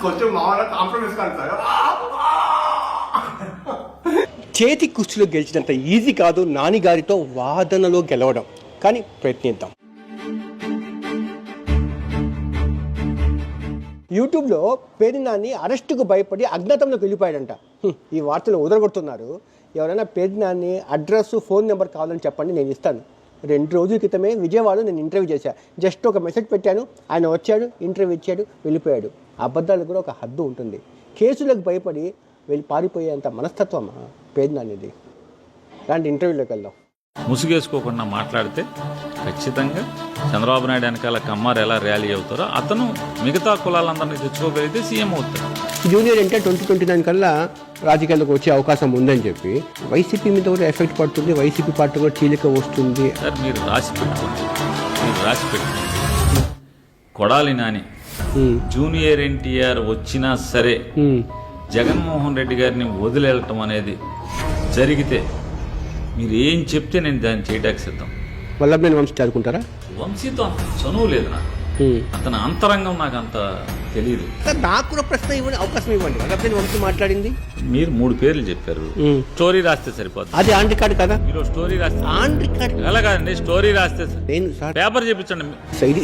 కొంచెం మామూలుగా కాంప్రమైజ్ కాదు సార్. చేతి కుర్చీలో గెలిచినంత ఈజీ కాదు నాని గారితో వాదనలో గెలవడం, కానీ ప్రయత్నిద్దాం. యూట్యూబ్లో పేరు నాని అరెస్టుకు భయపడి అజ్ఞాతంలోకి వెళ్ళిపోయాడంట. ఈ వార్తలు వదలగొడుతున్నారు. ఎవరైనా పేరు నాని అడ్రస్, ఫోన్ నెంబర్ కావాలని చెప్పండి, నేను ఇస్తాను. 2 రోజుల క్రితమే విజయవాడలో నేను ఇంటర్వ్యూ చేశాను. జస్ట్ ఒక మెసేజ్ పెట్టాను, ఆయన వచ్చాడు, ఇంటర్వ్యూ ఇచ్చాడు, వెళ్ళిపోయాడు. అబద్ధాలు కూడా ఒక హద్దు ఉంటుంది. కేసులకు భయపడి పారిపోయేంత మనస్తత్వమా పేరు నానిది? ఇలాంటి ఇంటర్వ్యూలోకి వెళ్దాం. ముసుగేసుకోకుండా మాట్లాడితే ఖచ్చితంగా చంద్రబాబు నాయుడు వెనకాల కమ్మారు ఎలా ర్యాలీ అవుతారో అతను మిగతా కులాలందరినీ తెచ్చుకోగలిగితే సీఎం అవుతారు. జూనియర్ అంటే 2029 కల్లా రాజకీయాలకు వచ్చే అవకాశం ఉందని చెప్పి వైసీపీ మీద కూడా ఎఫెక్ట్ పడుతుంది, వైసీపీ పార్టీ కూడా చీలిక వస్తుంది. సార్ మీరు రాసి పెట్టుకోండి. కొడాలి నాని జూనియర్ ఎన్టీఆర్ వచ్చినా సరే జగన్మోహన్ రెడ్డి గారిని వదిలేయటం అనేది జరిగితే మీరు ఏం చెప్తే నేను దాన్ని చేయడానికి సిద్ధం. వల్లభనేని వంశీ చదువుకుంటారా? వంశీతో అంత చనువు లేదు నాకు, అతని అంతరంగం నాకు అంత తెలియదు. నాకు కూడా ప్రశ్న ఇవ్వండి, అవకాశం ఇవ్వండి. వల్లభనేని వంశీ మాట్లాడింది మీరు 3 పేర్లు చెప్పారు. స్టోరీ రాస్తే సరిపోతుంది. అది ఆన్ రికార్డ్ కదా? మీరు స్టోరీ రాస్తే ఆన్ రికార్డ్ ఎలా కాదండి, స్టోరీ రాస్తే నేను సార్ పేపర్ చెప్పించండి.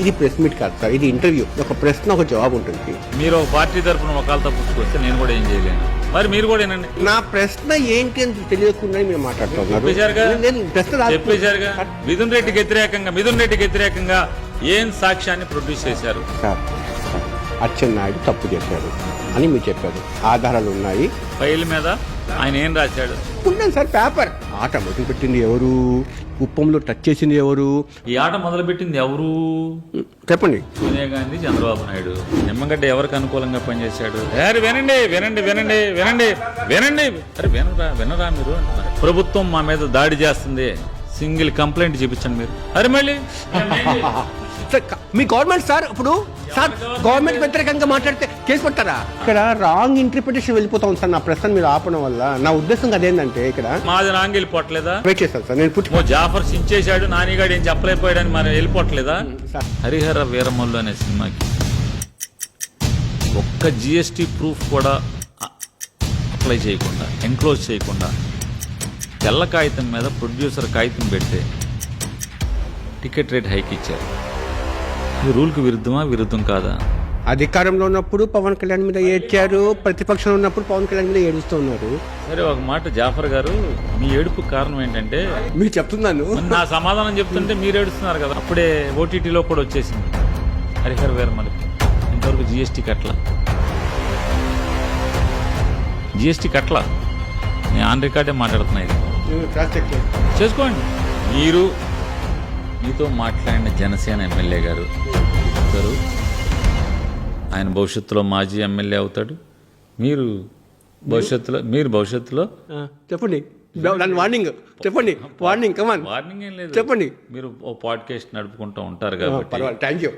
ఇది ప్రెస్ మీట్ కాదు సార్, ఇది ఇంటర్వ్యూ. ఒక ప్రశ్న, ఒక జవాబు ఉంటుంది. మీరు ఒక పార్టీ తరఫున ఒకళ్ళతో పుట్టుకొస్తే నేను కూడా ఏం చేయలేను. మరి మీరు కూడా ఏనండి. నా ప్రశ్న ఏంటి అని తెలియకుండా మీరు మాట్లాడుతున్నారు. చెప్పేశారుగా మిథున్ రెడ్డికి వ్యతిరేకంగా ఏం సాక్ష్యాన్ని ప్రొడ్యూస్ చేశారు? అచ్చెన్నాయుడు తప్పు చేశాడు అని మీరు చెప్పారు. ఆధారాలు ఉన్నాయి. ఫైల్ మీద ఆయన ఏం రాశాడు? ఉన్నాను సార్. పేపర్ ఆట మొదలు పెట్టింది ఎవరు? కుప్పంలో టచ్ చేసింది ఎవరు? ఈ ఆట మొదలుపెట్టింది ఎవరు చెప్పండి. సోనియా గాంధీ, చంద్రబాబు నాయుడు. నిమ్మగడ్డ ఎవరికి అనుకూలంగా పనిచేశాడు? వినండి. అరే వినరా మీరు అంటున్నారు. ప్రభుత్వం మా మీద దాడి చేస్తుంది, సింగిల్ కంప్లైంట్ చూపించండి మీరు. అరే మళ్ళీ మీ గవర్నమెంట్ సార్, ఇప్పుడు సార్ గవర్నమెంట్ వ్యతిరేకంగా మాట్లాడితే కేసు పెట్టారా? ఇక్కడ రాంగ్ ఇంటర్ప్రిటేషన్ వెళ్ళిపోతాం సార్. నా ప్రశ్న మీరు ఆపడం వల్ల నా ఉద్దేశం అదేంటంటే, ఇక్కడ మాది రాంగ్ వెళ్ళిపోవట్లేదా? వెయిట్ చేస్తాను సార్. నేను జాఫర్ సించేశాడు, నానిగాడు ఏం చెప్పలేకపోయాడని మరి వెళ్ళిపోవట్లేదా? హరిహర వీరమల్లు అనే సినిమాకి ఒక్క జిఎస్టీ ప్రూఫ్ కూడా అప్లై చేయకుండా, ఎంక్లోజ్ చేయకుండా తెల్ల కాగితం మీద ప్రొడ్యూసర్ కాగితం పెడితే టికెట్ రేట్ హైక్ ఇచ్చారు. ఇది రూల్కి విరుద్ధం కాదా? అధికారంలో ఉన్నప్పుడు పవన్ కళ్యాణ్ మీద ఏడ్చారు, ప్రతిపక్షంలో ఉన్నప్పుడు పవన్ కళ్యాణ్ మీద ఏడుస్తూ ఉన్నారు. సరే ఒక మాట జాఫర్ గారు, మీ ఏడుపు కారణం ఏంటంటే మీరు చెప్తున్నాను, నా సమాధానం చెప్తుంటే మీరు ఏడుస్తున్నారు కదా. అప్పుడే ఓటీటీలో కూడా వచ్చేసింది హరిహర వీరమల్లి. ఇంతవరకు జిఎస్టీ కట్ల నేను ఆన్ రికార్డే మాట్లాడుతున్నా. ఇది చేసుకోండి. మీతో మాట్లాడిన జనసేన ఎమ్మెల్యే గారు ఆయన భవిష్యత్తులో మాజీ ఎమ్మెల్యే అవుతాడు. మీరు భవిష్యత్తులో చెప్పండి. వార్నింగ్ ఏం లేదు, చెప్పండి. మీరు ఓ పాడ్కాస్ట్ నడుపుకుంటూ ఉంటారు కాబట్టి. Thank you.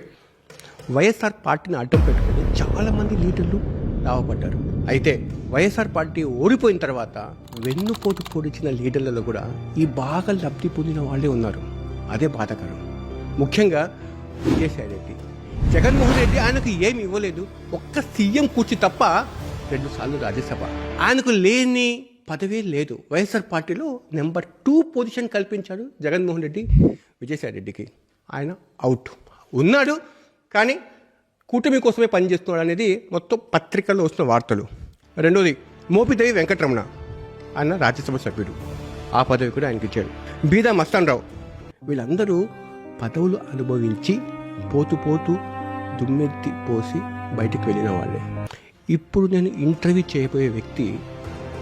వైఎస్ఆర్ పార్టీని అడ్డం పెట్టుకుని చాలా మంది లీడర్లు లాభపడ్డారు. అయితే వైఎస్ఆర్ పార్టీ ఓడిపోయిన తర్వాత వెన్నుపోటు పొడిచిన లీడర్లలో కూడా ఈ బాగా లబ్ధి పొందిన వాళ్ళే ఉన్నారు. అదే బాధాకరం. ముఖ్యంగా విజయసాయి రెడ్డి. జగన్మోహన్ రెడ్డి ఆయనకు ఏమి ఇవ్వలేదు, ఒక్క సీఎం కూర్చి తప్ప 2 సార్లు రాజ్యసభ. ఆయనకు లేని పదవే లేదు. వైఎస్ఆర్ పార్టీలో నెంబర్ 2 పొజిషన్ కల్పించాడు జగన్మోహన్ రెడ్డి విజయసాయి రెడ్డికి. ఆయన అవుట్ ఉన్నాడు, కానీ కూటమి కోసమే పనిచేస్తున్నాడు అనేది మొత్తం పత్రికల్లో వస్తున్న వార్తలు. రెండోది మోపిదేవి వెంకటరమణ, ఆయన రాజ్యసభ సభ్యుడు, ఆ పదవి కూడా ఆయనకి ఇచ్చాడు. బీదా మస్తాన్ రావు. వీళ్ళందరూ పదవులు అనుభవించి పోతూ దుమ్మెత్తి పోసి బయటికి వెళ్ళిన వాళ్ళే. ఇప్పుడు నేను ఇంటర్వ్యూ చేయబోయే వ్యక్తి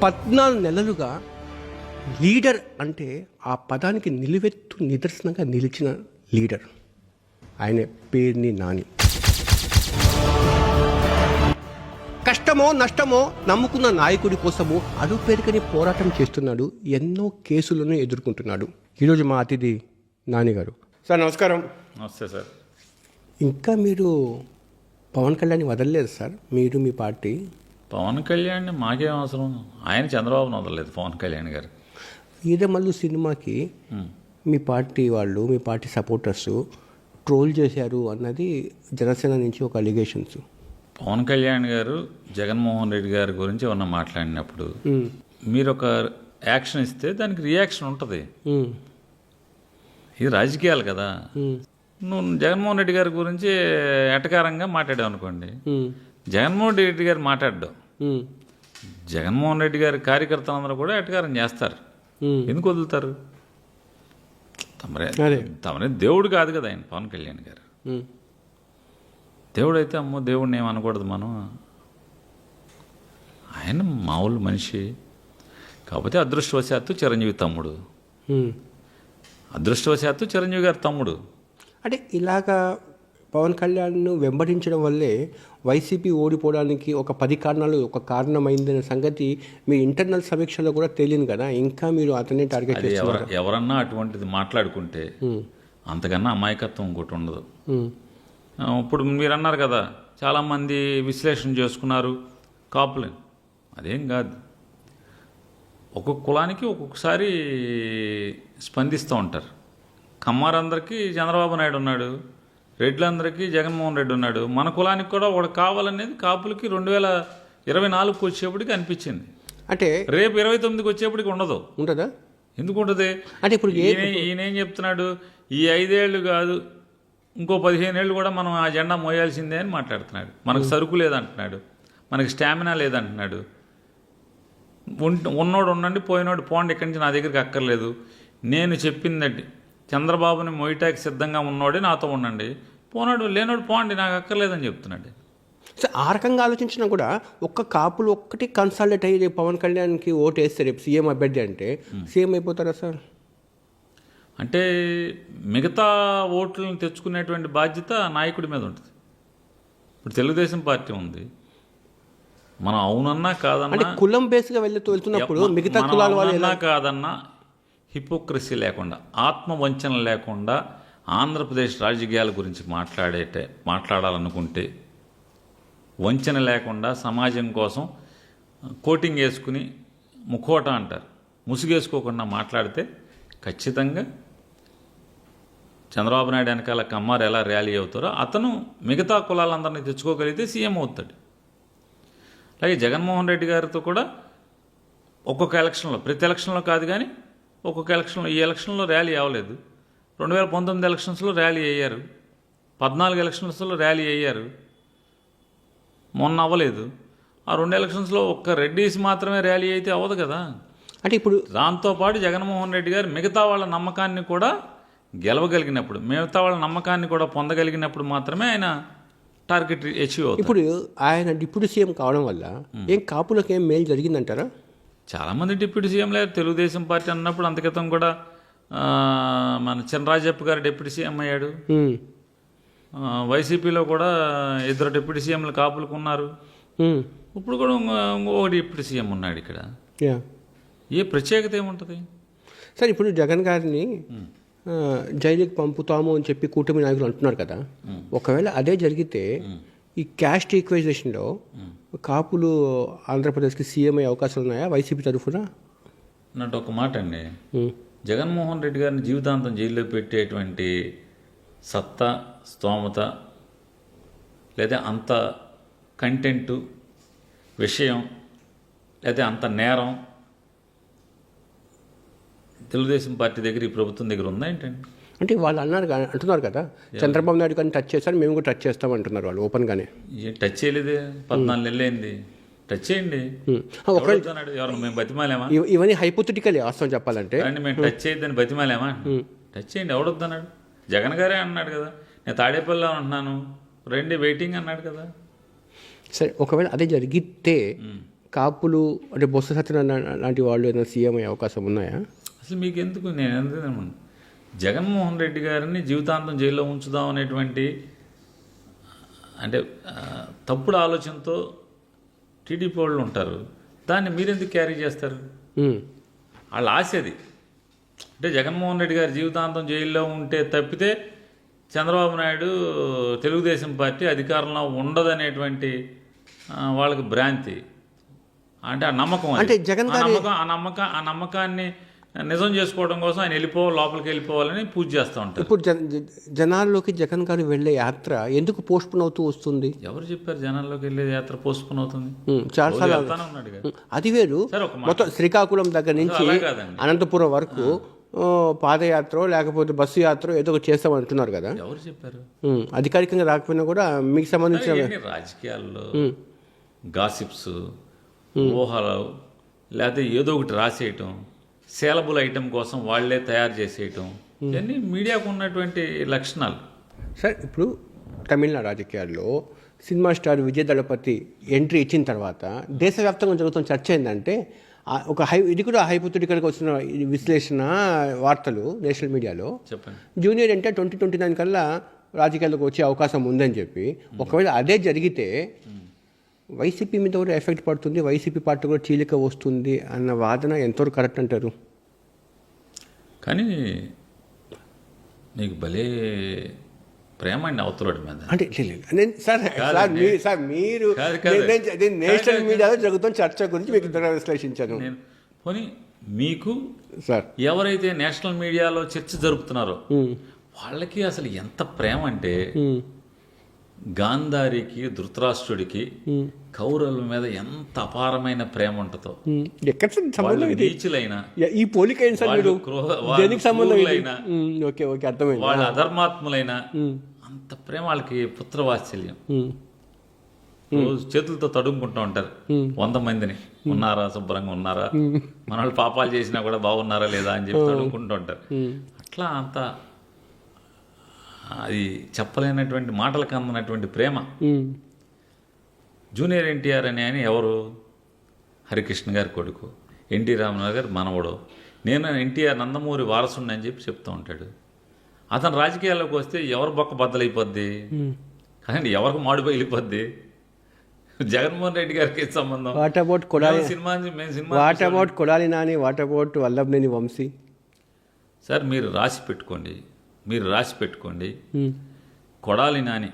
14 నెలలుగా లీడర్ అంటే ఆ పదానికి నిలువెత్తు నిదర్శనంగా నిలిచిన లీడర్. ఆయన పేరుని నాని. కష్టమో నష్టమో నమ్ముకున్న నాయకుడి కోసము అడుపేరుకని పోరాటం చేస్తున్నాడు. ఎన్నో కేసులను ఎదుర్కొంటున్నాడు. ఈరోజు మా అతిథి నాని గారు. సార్ నమస్కారం. నమస్తే సార్. ఇంకా మీరు పవన్ కళ్యాణ్ వదలలేదు సార్, మీరు మీ పార్టీ? పవన్ కళ్యాణ్ మాకేం అవసరం, ఆయన చంద్రబాబును వదలలేదు పవన్ కళ్యాణ్ గారు. వీరమల్లు సినిమాకి మీ పార్టీ వాళ్ళు, మీ పార్టీ సపోర్టర్స్ ట్రోల్ చేశారు అన్నది జనసేన నుంచి ఒక అలిగేషన్స్. పవన్ కళ్యాణ్ గారు జగన్మోహన్ రెడ్డి గారి గురించి ఏమన్నా మాట్లాడినప్పుడు మీరు ఒక యాక్షన్ ఇస్తే దానికి రియాక్షన్ ఉంటుంది. ఇది రాజకీయాలు కదా. నువ్వు జగన్మోహన్ రెడ్డి గారి గురించి ఎటకారంగా మాట్లాడావు అనుకోండి, జగన్మోహన్ రెడ్డి గారు మాట్లాడ్డావు, జగన్మోహన్ రెడ్డి గారి కార్యకర్తలందరూ కూడా ఎటకారం చేస్తారు. ఎందుకు వదులుతారు? తమరే దేవుడు కాదు కదా ఆయన పవన్ కళ్యాణ్ గారు. దేవుడు అయితే అమ్మో దేవుడిని ఏమనకూడదు మనం. ఆయన మామూలు మనిషి. కాకపోతే అదృష్టవశాత్తు చిరంజీవి తమ్ముడు, అదృష్టవశాత్తు చిరంజీవి గారి తమ్ముడు. అంటే ఇలాగా పవన్ కళ్యాణ్ను వెంబడించడం వల్లే వైసీపీ ఓడిపోవడానికి ఒక 10 కారణాలు ఒక కారణమైందనే సంగతి మీ ఇంటర్నల్ సమీక్షలో కూడా తెలియదు కదా. ఇంకా మీరు అతన్ని టార్గెట్ చేస్తున్నారు. ఎవరన్నా అటువంటిది మాట్లాడుకుంటే అంతకన్నా అమాయకత్వం ఇంకోటి ఉండదు. ఇప్పుడు మీరు అన్నారు కదా, చాలామంది విశ్లేషణ చేసుకున్నారు కాపులని. అదేం కాదు, ఒక్కొక్క కులానికి ఒక్కొక్కసారి స్పందిస్తూ ఉంటారు. కమ్మారందరికీ చంద్రబాబు నాయుడు ఉన్నాడు, రెడ్లందరికీ జగన్మోహన్ రెడ్డి ఉన్నాడు. మన కులానికి కూడా ఒకటి కావాలనేది కాపులకి 2024కి వచ్చేప్పటికి అనిపించింది. అంటే రేపు 29కి వచ్చేప్పటికి ఉంటుందా? ఎందుకు ఉంటుంది? అంటే ఇప్పుడు ఈయనేం చెప్తున్నాడు, ఈ 5 ఏళ్ళు కాదు ఇంకో 15 ఏళ్ళు కూడా మనం ఆ జెండా మోయాల్సిందే అని మాట్లాడుతున్నాడు. మనకు సరుకు లేదంటున్నాడు, మనకి స్టామినా లేదంటున్నాడు. ఉన్నోడు ఉండండి, పోయినోడు పోండి, ఇక్కడి నుంచి నా దగ్గరికి అక్కర్లేదు. నేను చెప్పిందండి, చంద్రబాబుని మోయటానికి సిద్ధంగా ఉన్నోడే నాతో ఉండండి, పోనాడు లేనోడు పోండి, నాకు అక్కర్లేదని చెప్తున్నాడు. సో ఆ రకంగా ఆలోచించినా కూడా ఒక్క కాపులు ఒక్కటి కన్సల్టేట్ అయ్యి పవన్ కళ్యాణ్కి ఓటు వేస్తే రేపు సీఎం అభ్యర్థి అంటే సీఎం అయిపోతారా సార్? అంటే మిగతా ఓట్లను తెచ్చుకునేటువంటి బాధ్యత నాయకుడి మీద ఉంటుంది. ఇప్పుడు తెలుగుదేశం పార్టీ ఉంది, మనం అవునన్నా కాదన్నా కులం బేస్గా వెళ్తున్నప్పుడు మిగతా కులాల వాళ్ళు కాదన్నా హిపోక్రసీ లేకుండా, ఆత్మవంచన లేకుండా ఆంధ్రప్రదేశ్ రాజకీయాల గురించి మాట్లాడాలనుకుంటే, వంచన లేకుండా సమాజం కోసం కోటింగ్ వేసుకుని ముఖోట అంటారు, ముసుగేసుకోకుండా మాట్లాడితే ఖచ్చితంగా చంద్రబాబు నాయుడు వెనకాల కమ్మారు ఎలా ర్యాలీ అవుతారో అతను మిగతా కులాలందరినీ తెచ్చుకోగలిగితే సీఎం అవుతాడు. అలాగే జగన్మోహన్ రెడ్డి గారితో కూడా ఒక్కొక్క ఎలక్షన్లో, ప్రతి ఎలక్షన్లో కాదు కానీ ఒక్కొక్క ఎలక్షన్లో, ఈ ఎలక్షన్లో ర్యాలీ అవ్వలేదు, 2019 ఎలక్షన్స్లో ర్యాలీ అయ్యారు, 14 ఎలక్షన్స్లో ర్యాలీ అయ్యారు, మొన్న అవ్వలేదు. ఆ 2 ఎలక్షన్స్లో ఒక్క రెడ్డీస్ మాత్రమే ర్యాలీ అయితే అవ్వదు కదా. అంటే ఇప్పుడు దాంతోపాటు జగన్మోహన్ రెడ్డి గారు మిగతా వాళ్ళ నమ్మకాన్ని కూడా గెలవగలిగినప్పుడు, మిగతా వాళ్ళ నమ్మకాన్ని కూడా పొందగలిగినప్పుడు మాత్రమే ఆయన టార్గెట్ అచీవ్ అవుతుంది. ఇప్పుడు ఆయన డిప్యూటీ సీఎం కావడం వల్ల ఏం కాపులకు ఏం మేలు జరిగిందంటారా? చాలామంది డిప్యూటీ సీఎం లేదు. తెలుగుదేశం పార్టీ అన్నప్పుడు అంత క్రితం కూడా మన చినరాజప్ప గారు డిప్యూటీ సీఎం అయ్యాడు. వైసీపీలో కూడా 2 డిప్యూటీ సీఎంలు కాపులకు ఉన్నారు. ఇప్పుడు కూడా ఇంకో డిప్యూటీ సీఎం ఉన్నాడు. ఇక్కడ ఏ ప్రత్యేకత ఏముంటుంది సార్? ఇప్పుడు జగన్ గారిని జైలుకి పంపుతాము అని చెప్పి కూటమి నాయకులు అంటున్నారు కదా. ఒకవేళ అదే జరిగితే ఈ క్యాస్ట్ ఈక్వైజేషన్లో కాపులు ఆంధ్రప్రదేశ్కి సీఎం అయ్యే అవకాశాలు ఉన్నాయా వైసీపీ తరఫున? అన్నట్టు ఒక మాట అండి, జగన్మోహన్ రెడ్డి గారిని జీవితాంతం జైల్లో పెట్టేటువంటి సత్తా, స్తోమత లేదా అంత కంటెంటు, విషయం లేదా అంత నేరం తెలుగుదేశం పార్టీ దగ్గర, ఈ ప్రభుత్వం దగ్గర ఉందా ఏంటండి? అంటే వాళ్ళు అంటున్నారు కదా, చంద్రబాబు నాయుడు కానీ టచ్ చేస్తారు, మేము కూడా టచ్ చేస్తాం అంటున్నారు వాళ్ళు ఓపెన్గానే. టచ్ చేయలేదే, 14 నెలలు అయింది. టచ్ చేయండి. ఎవరు మేము బతిమాలేమా? ఇవన్నీ హైపోథెటికల్ వాస్తవం చెప్పాలంటే. మేము టచ్ చేయొద్దని బతిమాలేమా? టచ్ చేయండి. ఎవడొద్దన్నాడు? జగన్ గారే అన్నాడు కదా, నేను తాడేపల్లిలో ఉంటున్నాను రండి వెయిటింగ్ అన్నాడు కదా. సరే, ఒకవేళ అదే జరిగితే కాపులు అంటే బొత్స సత్యనారాయణ లాంటి వాళ్ళు ఏదైనా సీఎం అయ్యే అవకాశం ఉన్నాయా? అసలు మీకు ఎందుకు, నేను ఎందుకు జగన్మోహన్ రెడ్డి గారిని జీవితాంతం జైల్లో ఉంచుదాం అనేటువంటి అంటే తప్పుడు ఆలోచనతో టీడీపీ వాళ్ళు ఉంటారు. దాన్ని మీరెందుకు క్యారీ చేస్తారు? వాళ్ళ ఆశ అది. అంటే జగన్మోహన్ రెడ్డి గారి జీవితాంతం జైల్లో ఉంటే తప్పితే చంద్రబాబు నాయుడు, తెలుగుదేశం పార్టీ అధికారంలో ఉండదనేటువంటి వాళ్ళకి భ్రాంతి. అంటే ఆ నమ్మకం, అంటే జగన్ ఆ నమ్మకాన్ని నిజం చేసుకోవడం కోసం ఆయన లోపలికి వెళ్ళిపోవాలని పూజ చేస్తూ ఉంటారు. ఇప్పుడు జనాల్లోకి జగన్ గారు వెళ్ళే యాత్ర ఎందుకు పోస్ట్పోన్ అవుతూ వస్తుంది? ఎవరు చెప్పారు జనాల్లోకి వెళ్ళే యాత్ర పోస్ట్పోన్ అవుతుంది? చాలా ఉన్నాడు. అది వేరు. మొత్తం శ్రీకాకుళం దగ్గర నుంచి అనంతపురం వరకు పాదయాత్ర లేకపోతే బస్సు యాత్ర ఏదో ఒకటి చేస్తామంటున్నారు కదా. ఎవరు చెప్పారు? అధికారికంగా రాకపోయినా కూడా మీకు సంబంధించిన రాజకీయాల్లో గాసిప్స్, ఊహలు, లేకపోతే ఏదో ఒకటి రాసేయటం, సేలబుల్ ఐటమ్ కోసం వాళ్లే తయారు చేసేయటం, ఇవన్నీ మీడియాకు ఉన్నటువంటి లక్షణాలు. సార్, ఇప్పుడు తమిళనాడు రాజకీయాల్లో సినిమా స్టార్ విజయ్ దళపతి ఎంట్రీ ఇచ్చిన తర్వాత దేశవ్యాప్తంగా జరుగుతున్న చర్చ ఏంటంటే ఇది కూడా హైపోథెటికల్గా వచ్చిన విశ్లేషణ వార్తలు నేషనల్ మీడియాలో. చెప్పండి. జూనియర్ అంటే 2029 కల్లా రాజకీయాల్లోకి వచ్చే అవకాశం ఉందని చెప్పి, ఒకవేళ అదే జరిగితే వైసీపీ మీద కూడా ఎఫెక్ట్ పడుతుంది, వైసీపీ పార్టీ కూడా చీలిక వస్తుంది అన్న వాదన ఎంతవరకు కరెక్ట్ అంటారు? కానీ నీకు భలే ప్రేమ అండి అవతలవాడి మీద. అంటే మీరు నేషనల్ మీడియాలో జరుగుతున్న చర్చ గురించి మీకు విశ్లేషించాను నేను. పోనీ మీకు సార్ ఎవరైతే నేషనల్ మీడియాలో చర్చ జరుపుతున్నారో వాళ్ళకి అసలు ఎంత ప్రేమ అంటే, గాంధారికి ధృతరాష్ట్రుడికి కౌరవుల మీద ఎంత అపారమైన ప్రేమ ఉంటుందో. నీచులైనా ఈ పోలిక వాళ్ళ అధర్మాత్ములైనా అంత ప్రేమ వాళ్ళకి, పుత్రవాత్సల్యం. రోజు చేతులతో తడుముకుంటూ ఉంటారు 100 మందిని, ఉన్నారా, శుభ్రంగా ఉన్నారా, మన వాళ్ళు పాపాలు చేసినా కూడా బాగున్నారా లేదా అని చెప్పి తడుముకుంటూ ఉంటారు. అట్లా అంత అది చెప్పలేనటువంటి, మాటలకు అందనటువంటి ప్రేమ. జూనియర్ ఎన్టీఆర్ అని ఆయన ఎవరు? హరికృష్ణ గారి కొడుకు, ఎన్టీ రామారావు గారి మనవడు. నేను ఎన్టీఆర్ నందమూరి వారసుని అని చెప్పి చెప్తూ ఉంటాడు. అతను రాజకీయాల్లోకి వస్తే ఎవరు బొక్క బద్దలైపోద్ది, కానీ ఎవరికి మాడిపోయి వెళ్ళిపోద్ది? జగన్మోహన్ రెడ్డి గారికి సంబంధం. Kodali Nani, what about Vallabhaneni Vamsi? Sir మీరు రాసి పెట్టుకోండి, కొడాలి నాని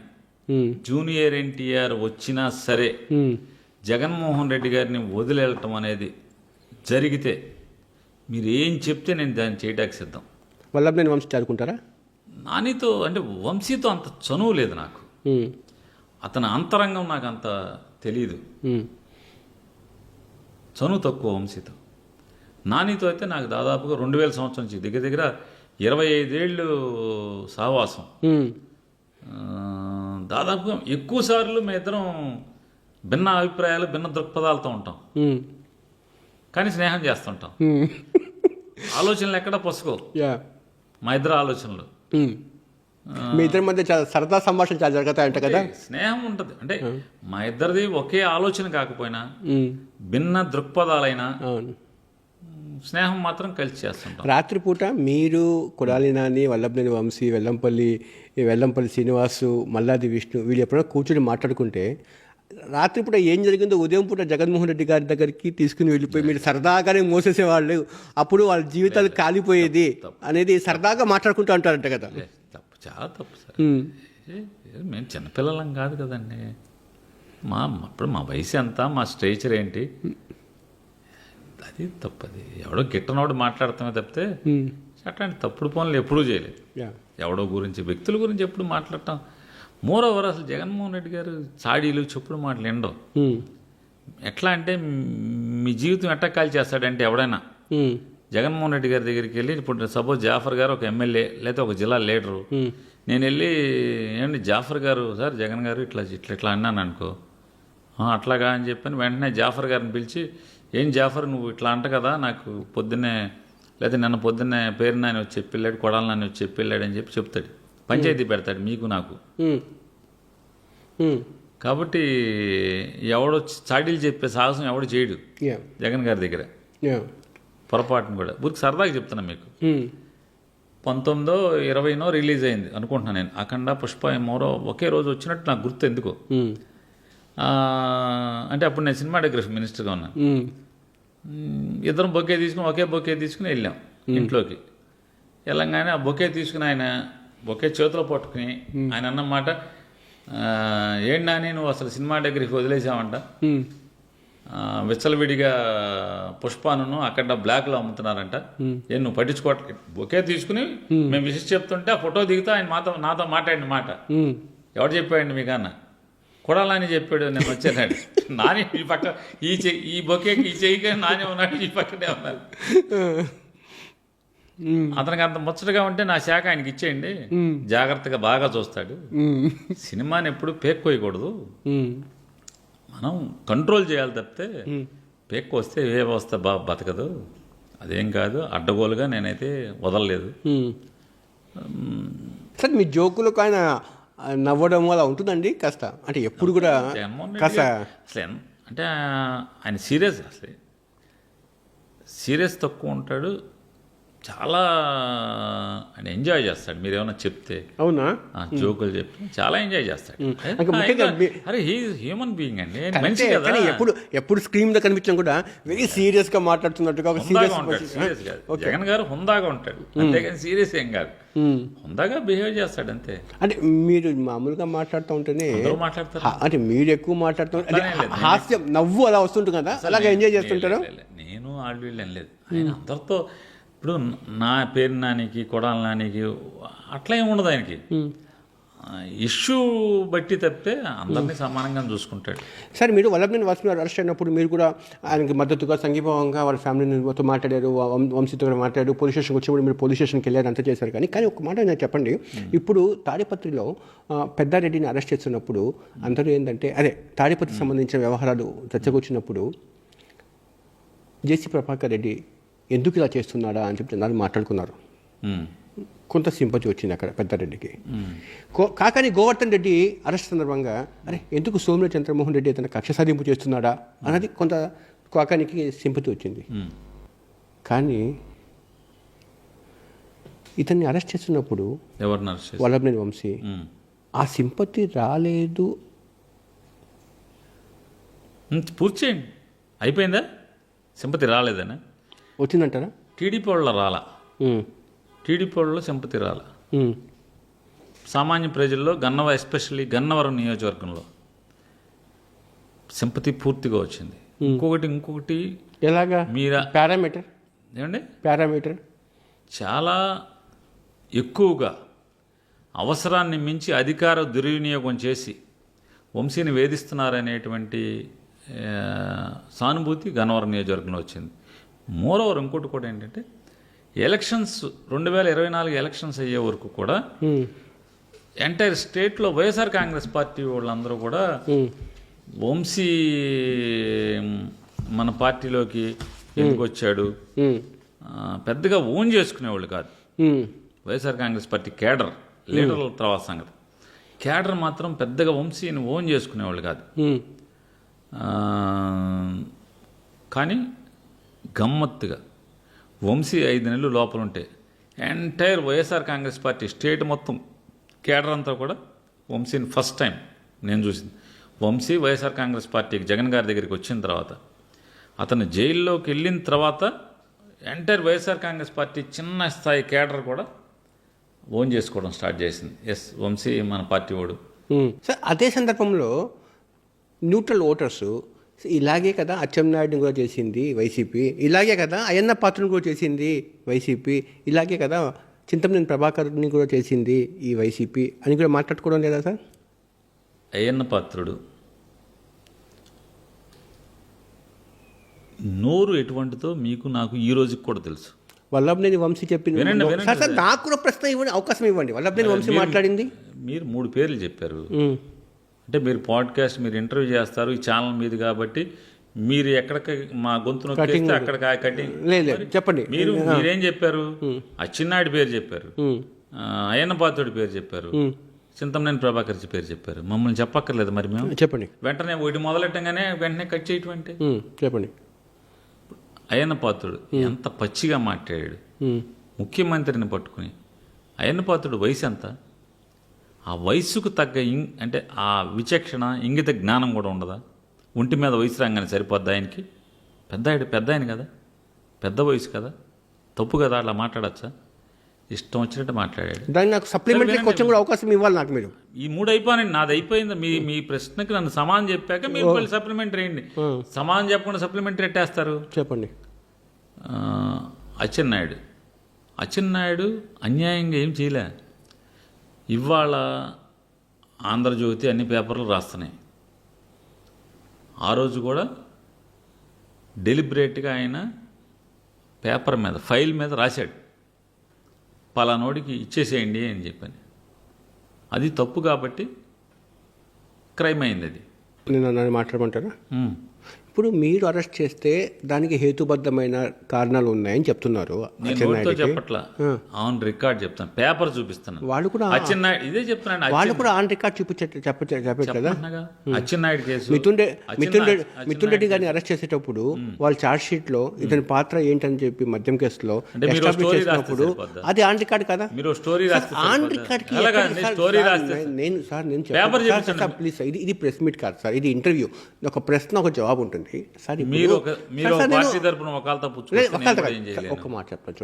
జూనియర్ ఎన్టీఆర్ వచ్చినా సరే జగన్మోహన్ రెడ్డి గారిని వదిలేయటం అనేది జరిగితే మీరు ఏం చెప్తే నేను దాన్ని చేయడానికి సిద్ధం. వల్లభనేని వంశీ చదువుకుంటారా? నానితో అంటే వంశీతో అంత చనువు లేదు నాకు, అతని అంతరంగం నాకు అంత తెలీదు, చనువు తక్కువ వంశీతో. నానితో అయితే నాకు దాదాపుగా 2000 సంవత్సరం నుంచి దగ్గర 25 ఏళ్ళు సహవాసం. దాదాపుగా ఎక్కువ సార్లు మేము ఇద్దరం భిన్న అభిప్రాయాలు, భిన్న దృక్పథాలతో ఉంటాం, కానీ స్నేహం చేస్తుంటాం. ఆలోచనలు ఎక్కడ పొసుకో మా ఇద్దరు ఆలోచనలు. మీ ఇద్దరి మధ్య చాలా సరదా సంభాషణ చాలా జరుగుతాయంట కదా? స్నేహం ఉంటుంది అంటే మా ఇద్దరిది ఒకే ఆలోచన కాకపోయినా భిన్న దృక్పథాలైనా స్నేహం మాత్రం కలిసి చేస్తుంటాం. రాత్రిపూట మీరు, కొడాలి నాని, వల్లభనేని వంశీ, వెల్లంపల్లి శ్రీనివాసు, మల్లాది విష్ణు వీళ్ళు ఎప్పుడైనా కూర్చొని మాట్లాడుకుంటే రాత్రిపూట ఏం జరిగిందో ఉదయం పూట జగన్మోహన్ రెడ్డి గారి దగ్గరికి తీసుకుని వెళ్ళిపోయి మీరు సరదాగానే మోసేసేవాళ్ళు, అప్పుడు వాళ్ళ జీవితాలు కాలిపోయేది అనేది సరదాగా మాట్లాడుకుంటూ అంటారంట కదా? తప్పు, చాలా తప్పు సార్. మేము చిన్నపిల్లలం కాదు కదండి. అప్పుడు మా వయసు ఎంత, మా స్ట్రేచర్ ఏంటి, అది తప్పది. ఎవడో గిట్టనోడు మాట్లాడతామే తప్పితే అట్లాంటి తప్పుడు పనులు ఎప్పుడూ చేయలేదు. ఎవడో గురించి, వ్యక్తుల గురించి ఎప్పుడు మాట్లాడటం. మోరోవర్ అసలు జగన్మోహన్ రెడ్డి గారు చాడీలు, చెప్పుడు మాటలు ఎండవు. ఎట్లా అంటే మీ జీవితం ఎట్టా కాల్ చేస్తాడంటే ఎవడైనా జగన్మోహన్ రెడ్డి గారి దగ్గరికి వెళ్ళి, ఇప్పుడు సపోజ్ జాఫర్ గారు ఒక ఎమ్మెల్యే లేదా ఒక జిల్లా లీడరు, నేను వెళ్ళి ఏమండి జాఫర్ గారు, సార్ జగన్ గారు ఇట్లా అన్నాను అనుకో, అట్లాగా అని చెప్పని వెంటనే జాఫర్ గారిని పిలిచి, ఏం జాఫర్ నువ్వు ఇట్లా అంట కదా, నాకు పొద్దున్నే లేదా నిన్న పొద్దున్నే పేరు నాని వచ్చి చెప్పిళ్ళాడు, కొడాలి నాని వచ్చి చెప్పిళ్ళాడు అని చెప్పి చెప్తాడు, పంచాయతీ పెడతాడు మీకు నాకు. కాబట్టి ఎవడో చాడీలు చెప్పే సాహసం ఎవడు చేయడు జగన్ గారి దగ్గర, పొరపాటును కూడా. ఊరికి సరదాగా చెప్తున్నా మీకు. 19 20 రిలీజ్ అయింది అనుకుంటున్నాను నేను, అఖండ, పుష్ప, మోరో ఒకే రోజు వచ్చినట్టు నాకు గుర్తు ఎందుకో. అంటే అప్పుడు నేను సినిమాటోగ్రఫీ మినిస్టర్గా ఉన్నాను. ఇద్దరం ఒకే బొకే తీసుకుని వెళ్ళాం ఇంట్లోకి. వెళ్ళంగానే ఆ బొకే తీసుకుని ఆయన బొకే చేతిలో పట్టుకుని ఆయన అన్నమాట, ఏంటి నాని నువ్వు అసలు సినిమాటోగ్రఫీ వదిలేసావంట, విచ్చలవిడిగా పుష్పాను అక్కడ బ్లాక్లో అమ్ముతున్నారంట. ఏం నువ్వు పట్టించుకోవట్లేదు? బొకే తీసుకుని మేము విషయం చెప్తుంటే ఆ ఫోటో దిగుతా ఆయన నాతో మాట్లాడిన మాట ఎవరు చెప్పాడండి మీకన్నా? కొడాలని చెప్పాడు. నేను వచ్చానండి. నాని ఈ పక్క ఈ బొకేకి ఈ చెయ్యికి నానే ఉన్నాడు, ఈ పక్కనే ఉన్నాడు. అతనికి అంత ముచ్చటగా ఉంటే నా శాఖ ఆయనకి ఇచ్చేయండి, జాగ్రత్తగా బాగా చూస్తాడు. సినిమాని ఎప్పుడు పేక్కోయకూడదు, మనం కంట్రోల్ చేయాలి తప్పితే పేక్కు వస్తే ఏ వ్యవస్థ బతకదు. అదేం కాదు, అడ్డగోలుగా నేనైతే వదలలేదు. సార్ మీ జోకులకు ఆయన నవ్వడం అలా ఉంటుందండి కాస్త, అంటే ఎప్పుడు కూడా కాస్త అసలు అంటే ఆయన సీరియస్ తక్కువ ఉంటాడు, చాలా ఆయన ఎంజాయ్ చేస్తాడు. మీరు ఏమైనా చెప్తే అవునా జోకులు చెప్తే చాలా ఎంజాయ్ చేస్తాడు. అరే హ్యూమన్ బీయింగ్ అండి, మనిషి కదా. ఎప్పుడు స్క్రీన్ లో కనిపించడం కూడా వెరీ సీరియస్ గా మాట్లాడుతున్నట్టుగా జగన్ గారు హుందాగా ఉంటాడు, అంతేగాని సీరియస్ ఏం కాదు, హుందాగా బిహేవ్ చేస్తాడు అంతే. అంటే మీరు మామూలుగా మాట్లాడుతూ ఉంటేనే మాట్లాడతారు, అంటే మీరు ఎక్కువ మాట్లాడుతూ హాస్యం నవ్వు అలా వస్తుంటుంది కదా, అలాగే ఎంజాయ్ చేస్తుంటారు. నేను ఆడవీళ్ళు ఏం లేదు, ఆయన అందరితో ఇప్పుడు నా పేరు నానికి కొడాలి నానికి అట్లా ఏమి ఉండదు ఆయనకి. ఇష్యూ బట్టి తప్పితే అందరినీ సమానంగా చూసుకుంటాడు. సార్ మీరు వల్లభనేని వంశీ గారు అరెస్ట్ అయినప్పుడు మీరు కూడా ఆయనకి మద్దతుగా సంఘీభావంగా వాళ్ళ ఫ్యామిలీతో మాట్లాడారు, వంశీతో కూడా మాట్లాడారు, పోలీస్ స్టేషన్కి వచ్చినప్పుడు మీరు పోలీస్ స్టేషన్కి వెళ్ళారు, అంతా చేశారు. కానీ ఒక మాట నేను చెప్పండి, ఇప్పుడు తాడిపత్రిలో పెద్దారెడ్డిని అరెస్ట్ చేస్తున్నప్పుడు అందరూ ఏంటంటే అదే తాడిపత్రికి సంబంధించిన వ్యవహారాలు చర్చకొచ్చినప్పుడు జేసీ ప్రభాకర్ రెడ్డి ఎందుకు ఇలా చేస్తున్నాడా అని చెప్పి అందరూ మాట్లాడుకున్నారు. కొంత సింపతి వచ్చింది అక్కడ పెద్దారెడ్డికి. కాకాని గోవర్ధన్ రెడ్డి అరెస్ట్ సందర్భంగా అరే ఎందుకు సోమిరెడ్డి చంద్రమోహన్ రెడ్డి అతను కక్ష సాధింపు చేస్తున్నాడా అన్నది కొంత కాకానికి సింపతి వచ్చింది. కానీ ఇతన్ని అరెస్ట్ చేస్తున్నప్పుడు వల్లభనేని వంశీ ఆ సింపతి రాలేదు. పూర్తి చేయండి, అయిపోయిందా? సింపతి రాలేదనా? వచ్చిందంటారా? టీడీపీ వాళ్ళ రాలా, టీడీపీ వాళ్ళలో సింపతి రాలా. సామాన్య ప్రజల్లో ఎస్పెషల్లీ గన్నవరం నియోజకవర్గంలో సింపతి పూర్తిగా వచ్చింది. ఇంకొకటి ఎలాగా మీరా పారామీటర్ ఏమండి? పారామీటర్ చాలా ఎక్కువగా అవసరాన్ని మించి అధికార దుర్వినియోగం చేసి వంశీని వేధిస్తున్నారనేటువంటి సానుభూతి గన్నవరం నియోజకవర్గంలో వచ్చింది. మోరోవర్ ఇంకోటి కూడా ఏంటంటే ఎలక్షన్స్ 2024 ఎలక్షన్స్ అయ్యే వరకు కూడా ఎంటైర్ స్టేట్లో వైఎస్ఆర్ కాంగ్రెస్ పార్టీ వాళ్ళందరూ కూడా వంశీ మన పార్టీలోకి ఎందుకు వచ్చాడు పెద్దగా ఓన్ చేసుకునేవాళ్ళు కాదు. వైఎస్ఆర్ కాంగ్రెస్ పార్టీ కేడర్ లీడర్ల తర్వాత సంగతి, కేడర్ మాత్రం పెద్దగా వంశీని ఓన్ చేసుకునేవాళ్ళు కాదు. కానీ గమ్మత్తుగా వంశీ 5 నెలలు లోపల ఉంటే entire YSR Congress party state మొత్తం కేడర్ అంతా కూడా వంశీని ఫస్ట్ టైం నేను చూసింది. వంశీ వైఎస్ఆర్ కాంగ్రెస్ పార్టీకి జగన్ గారి దగ్గరికి వచ్చిన తర్వాత, అతను జైల్లోకి వెళ్ళిన తర్వాత ఎంటైర్ వైఎస్ఆర్ కాంగ్రెస్ పార్టీ చిన్న స్థాయి కేడర్ కూడా ఓన్ చేసుకోవడం స్టార్ట్ చేసింది. ఎస్, వంశీ మన పార్టీ వాడు. సార్ అదే సందర్భంలో న్యూట్రల్ ఓటర్స్ ఇలాగే కదా అచ్చెన్నాయుడిని కూడా చేసింది వైసీపీ, ఇలాగే కదా అయ్యన్న పాత్రను కూడా చేసింది వైసీపీ, ఇలాగే కదా చింతమనేని ప్రభాకర్ని కూడా చేసింది ఈ వైసీపీ అని కూడా మాట్లాడుకోవడం లేదా సార్? అయ్యన్న పాత్రుడు నోరు ఎటువంటిదో మీకు నాకు ఈ రోజుకి కూడా తెలుసు. వల్లభనేని వంశీ చెప్పింది సార్, నాకు కూడా ప్రశ్న ఇవ్వండి, అవకాశం ఇవ్వండి. వల్లభనేని వంశీ మాట్లాడింది మీరు 3 పేర్లు చెప్పారు. అంటే మీరు పాడ్కాస్ట్, మీరు ఇంటర్వ్యూ చేస్తారు ఈ ఛానల్ మీద కాబట్టి మీరు ఎక్కడికి మా గొంతు నొక్కిస్తే అక్కడ కటింగ్ చెప్పండి. మీరేం చెప్పారు? అచ్చెన్నాయుడు పేరు చెప్పారు, అయ్యన్న పాత్రుడి పేరు చెప్పారు, చింతమనేని ప్రభాకర్ పేరు చెప్పారు. మమ్మల్ని చెప్పక్కర్లేదు మరి మేము చెప్పండి. వెంటనే ఒకటి మొదలెట్టంగానే వెంటనే కట్ చేయటం అంటే చెప్పండి. అయ్యన్న పాత్రుడు ఎంత పచ్చిగా మాట్లాడాడు ముఖ్యమంత్రిని పట్టుకుని. అయ్యన్న పాత్రుడు వయసు ఎంత? ఆ వయసుకు తగ్గ అంటే ఆ విచక్షణ ఇంగిత జ్ఞానం కూడా ఉండదా? ఒంటి మీద వయసు రాగానే సరిపోద్ది ఆయనకి? పెద్ద ఆయన కదా, పెద్ద వయసు కదా, తప్పు కదా అలా మాట్లాడచ్చా? ఇష్టం వచ్చినట్టు మాట్లాడాడు. దానికి నాకు సప్లిమెంటరీ సరే, క్వశ్చన్ కూడా అవకాశం ఇవ్వాలి నాకు మీరు. ఈ 3 అయిపోయినాయి, నాది అయిపోయింది. మీ ప్రశ్నకి నన్ను సమానం చెప్పాక మీరు మళ్ళీ సప్లిమెంటరీ వేయండి. సమానం చెప్పకుండా సప్లిమెంటరీ ఎట్టేస్తారు? చెప్పండి. అచ్చెన్నాయుడు అన్యాయంగా ఏం చేయలే. ఇవాళ ఆంధ్రజ్యోతి అన్ని పేపర్లు రాస్తున్నాయి. ఆ రోజు కూడా డెలిబరేట్గా ఆయన పేపర్ మీద, ఫైల్ మీద రాశాడు, పలానోడికి ఇచ్చేసేయండి అని చెప్పని. అది తప్పు కాబట్టి క్రైమ్ అయింది. అది నన్ను మాట్లాడమంటారా? ఇప్పుడు మీరు అరెస్ట్ చేస్తే దానికి హేతుబద్ధమైన కారణాలు ఉన్నాయని చెప్తున్నారు. నేను నోటితో చెప్పట్లా, ఆన్ రికార్డ్ చెప్తాను, పేపర్ చూపిస్తాను. వాళ్ళు కూడా అచ్చెన్నాయుడు ఇదే చెప్తున్నాడు. వాళ్ళు కూడా ఆన్ రికార్డ్ చెప్పట్లేదా? అచ్చెన్నాయుడు కేసు మిథున్ రెడ్డి గారిని అరెస్ట్ చేసేటప్పుడు వాళ్ళ ఛార్జ్ షీట్ లో ఇతని పాత్ర ఏంటని చెప్పి మద్యం కేసులో చేసినప్పుడు అది ఆన్ రికార్డ్ కదా. మీరు స్టోరీ ఆన్ రికార్డ్ ప్లీజ్, ఇది ప్రెస్ మీట్ కాదు సార్, ఇది ఇంటర్వ్యూ. ఒక ప్రశ్న ఒక జవాబు ఉంటుంది సార్. ఒక మాట చెప్పండి.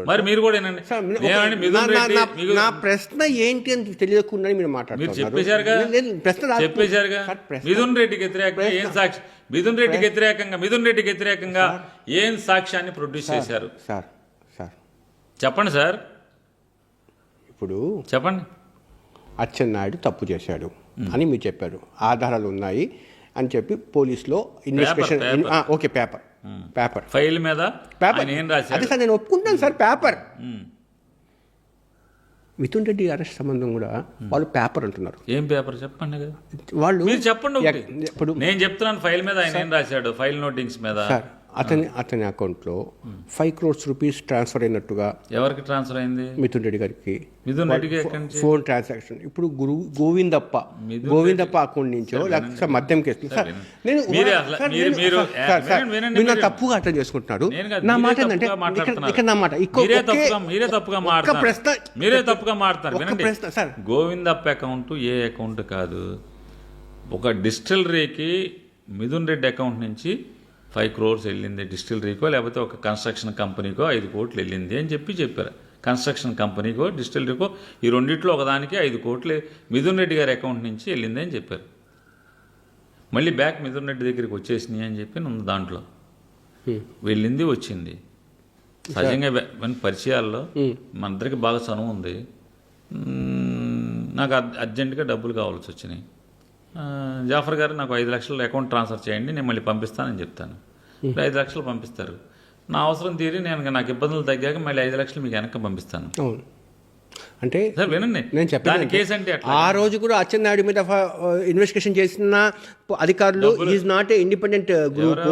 నా ప్రశ్న ఏంటి అని తెలియకుండా మీరు మాట్లాడుతున్నారు. మిథున్ రెడ్డికి వ్యతిరేకంగా ఏం సాక్ష్యాన్ని ప్రొడ్యూస్ చేశారు సార్? చెప్పండి సార్. ఇప్పుడు చెప్పండి. అచ్చెన్నాయుడు తప్పు చేశాడు అని మీరు చెప్పారు, ఆధారాలు ఉన్నాయి అని చెప్పి పోలీసులో ఇన్వెస్టిగేషన్. ఓకే, పేపర్ ఫైల్ మీద అదే సార్, నేను ఒప్పుకుంటాను sir. Paper Mithun Reddy arrest సంబంధం కూడా వాళ్ళు పేపర్ అంటున్నారు. ఏం పేపర్ చెప్పండి కదా వాళ్ళు. మీరు చెప్పండి. ఇప్పుడు నేను చెప్తున్నాను, ఫైల్ మీద ఆయన ఏం రాశాడు, ఫైల్ నోటింగ్స్ మీద. సార్, అతని అకౌంట్లో 5 crores రూపీస్ ట్రాన్స్ఫర్ అయినట్టుగా. ఎవరికి ట్రాన్స్ఫర్ అయింది? మిథున్ రెడ్డి గారికి. మిథున్ రెడ్డికి ఫోన్ ట్రాన్సాక్షన్. ఇప్పుడు గోవిందప్ప అకౌంట్ నుంచో లేకపోతే మద్యం కేసు. మీరు తప్పుగా అర్థం చేసుకుంటున్నారు. నా మాట ఏంటంటే ఇక్కడ నా మాట మీరే తప్పుగా మాట్లాడతారు. సార్, గోవిందప్ప అకౌంట్ ఏ అకౌంట్ కాదు. ఒక డిస్టిలరీకి మిథున్ రెడ్డి అకౌంట్ నుంచి 5 crores వెళ్ళింది డిస్టిలరీకో, లేకపోతే ఒక కన్స్ట్రక్షన్ కంపెనీకో 5 కోట్లు వెళ్ళింది అని చెప్పారు. కన్స్ట్రక్షన్ కంపెనీకో డిస్టిలరీకో ఈ రెండిట్లో ఒకదానికి 5 కోట్లు మిథున్ రెడ్డి గారి అకౌంట్ నుంచి వెళ్ళింది అని చెప్పారు. మళ్ళీ బ్యాక్ మిథున్ రెడ్డి దగ్గరికి వచ్చేసినాయి అని చెప్పి ఉంది దాంట్లో. వెళ్ళింది వచ్చింది. సహజంగా పరిచయాల్లో మన అందరికి బాగా చనువు ఉంది. నాకు అర్జెంటుగా డబ్బులు కావాల్సి వచ్చినాయి. జాఫర్ గారు నాకు 5 లక్షలు అకౌంట్ ట్రాన్స్ఫర్ చేయండి, నేను మళ్ళీ పంపిస్తానని చెప్తాను. 5 లక్షలు పంపిస్తారు. నా అవసరం తీరి నాకు ఇబ్బందులు తగ్గాక మళ్ళీ 5 లక్షలు మీకు వెనక్కి పంపిస్తాను. అంటే వినండి, నేను చెప్పాను కేసు అంటే ఆ రోజు కూడా అచ్చెన్నాయుడు మీద ఇన్వెస్టిగేషన్ చేసిన అధికారులు is not a independent group.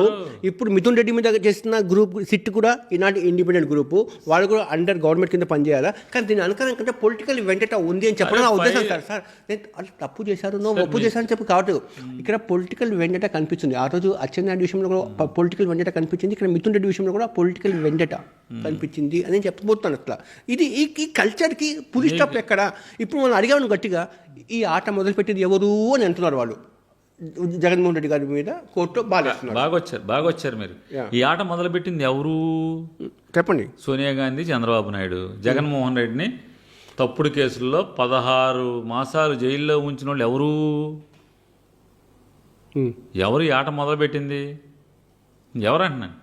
ఇప్పుడు మిథున్ రెడ్డి మీద చేసిన గ్రూప్ సిట్ కూడా ఈనాటి ఇండిపెండెంట్ గ్రూప్. వాళ్ళు కూడా అండర్ గవర్నమెంట్ కింద పనిచేయాలా. కానీ దీని అనుకరణ కంటే పొలిటికల్ వెంటట ఉంది అని చెప్పడం నా ఉద్దేశం సార్. నేను వాళ్ళు తప్పు చేశారు, ఒప్పు చేశారని చెప్పి కాబట్టి ఇక్కడ పొలిటికల్ వెంటట కనిపిస్తుంది. ఆ రోజు అచ్చెన్నాయుడు విషయంలో కూడా పొలిటికల్ వెంటట కనిపించింది, ఇక్కడ మిథున్ రెడ్డి విషయంలో కూడా పొలిటికల్ వెంటట కనిపించింది అని చెప్పబోతున్నాను. అట్లా ఇది ఈ కల్చర్కి పులి స్టాప్ ఎక్కడ? ఇప్పుడు మనం అడిగాను గట్టిగా, ఈ ఆట మొదలుపెట్టింది ఎవరు అని అంటున్నారు వాళ్ళు. జగన్మోహన్ రెడ్డి గారి మీద కోర్టులో బాగా వచ్చారు మీరు. ఈ ఆట మొదలుపెట్టింది ఎవరు చెప్పండి? సోనియా గాంధీ, చంద్రబాబు నాయుడు. జగన్మోహన్ రెడ్డిని తప్పుడు కేసుల్లో 16 మాసాలు జైల్లో ఉంచిన వాళ్ళు ఎవరు ఈ ఆట మొదలుపెట్టింది? ఎవరు అంటున్నాను?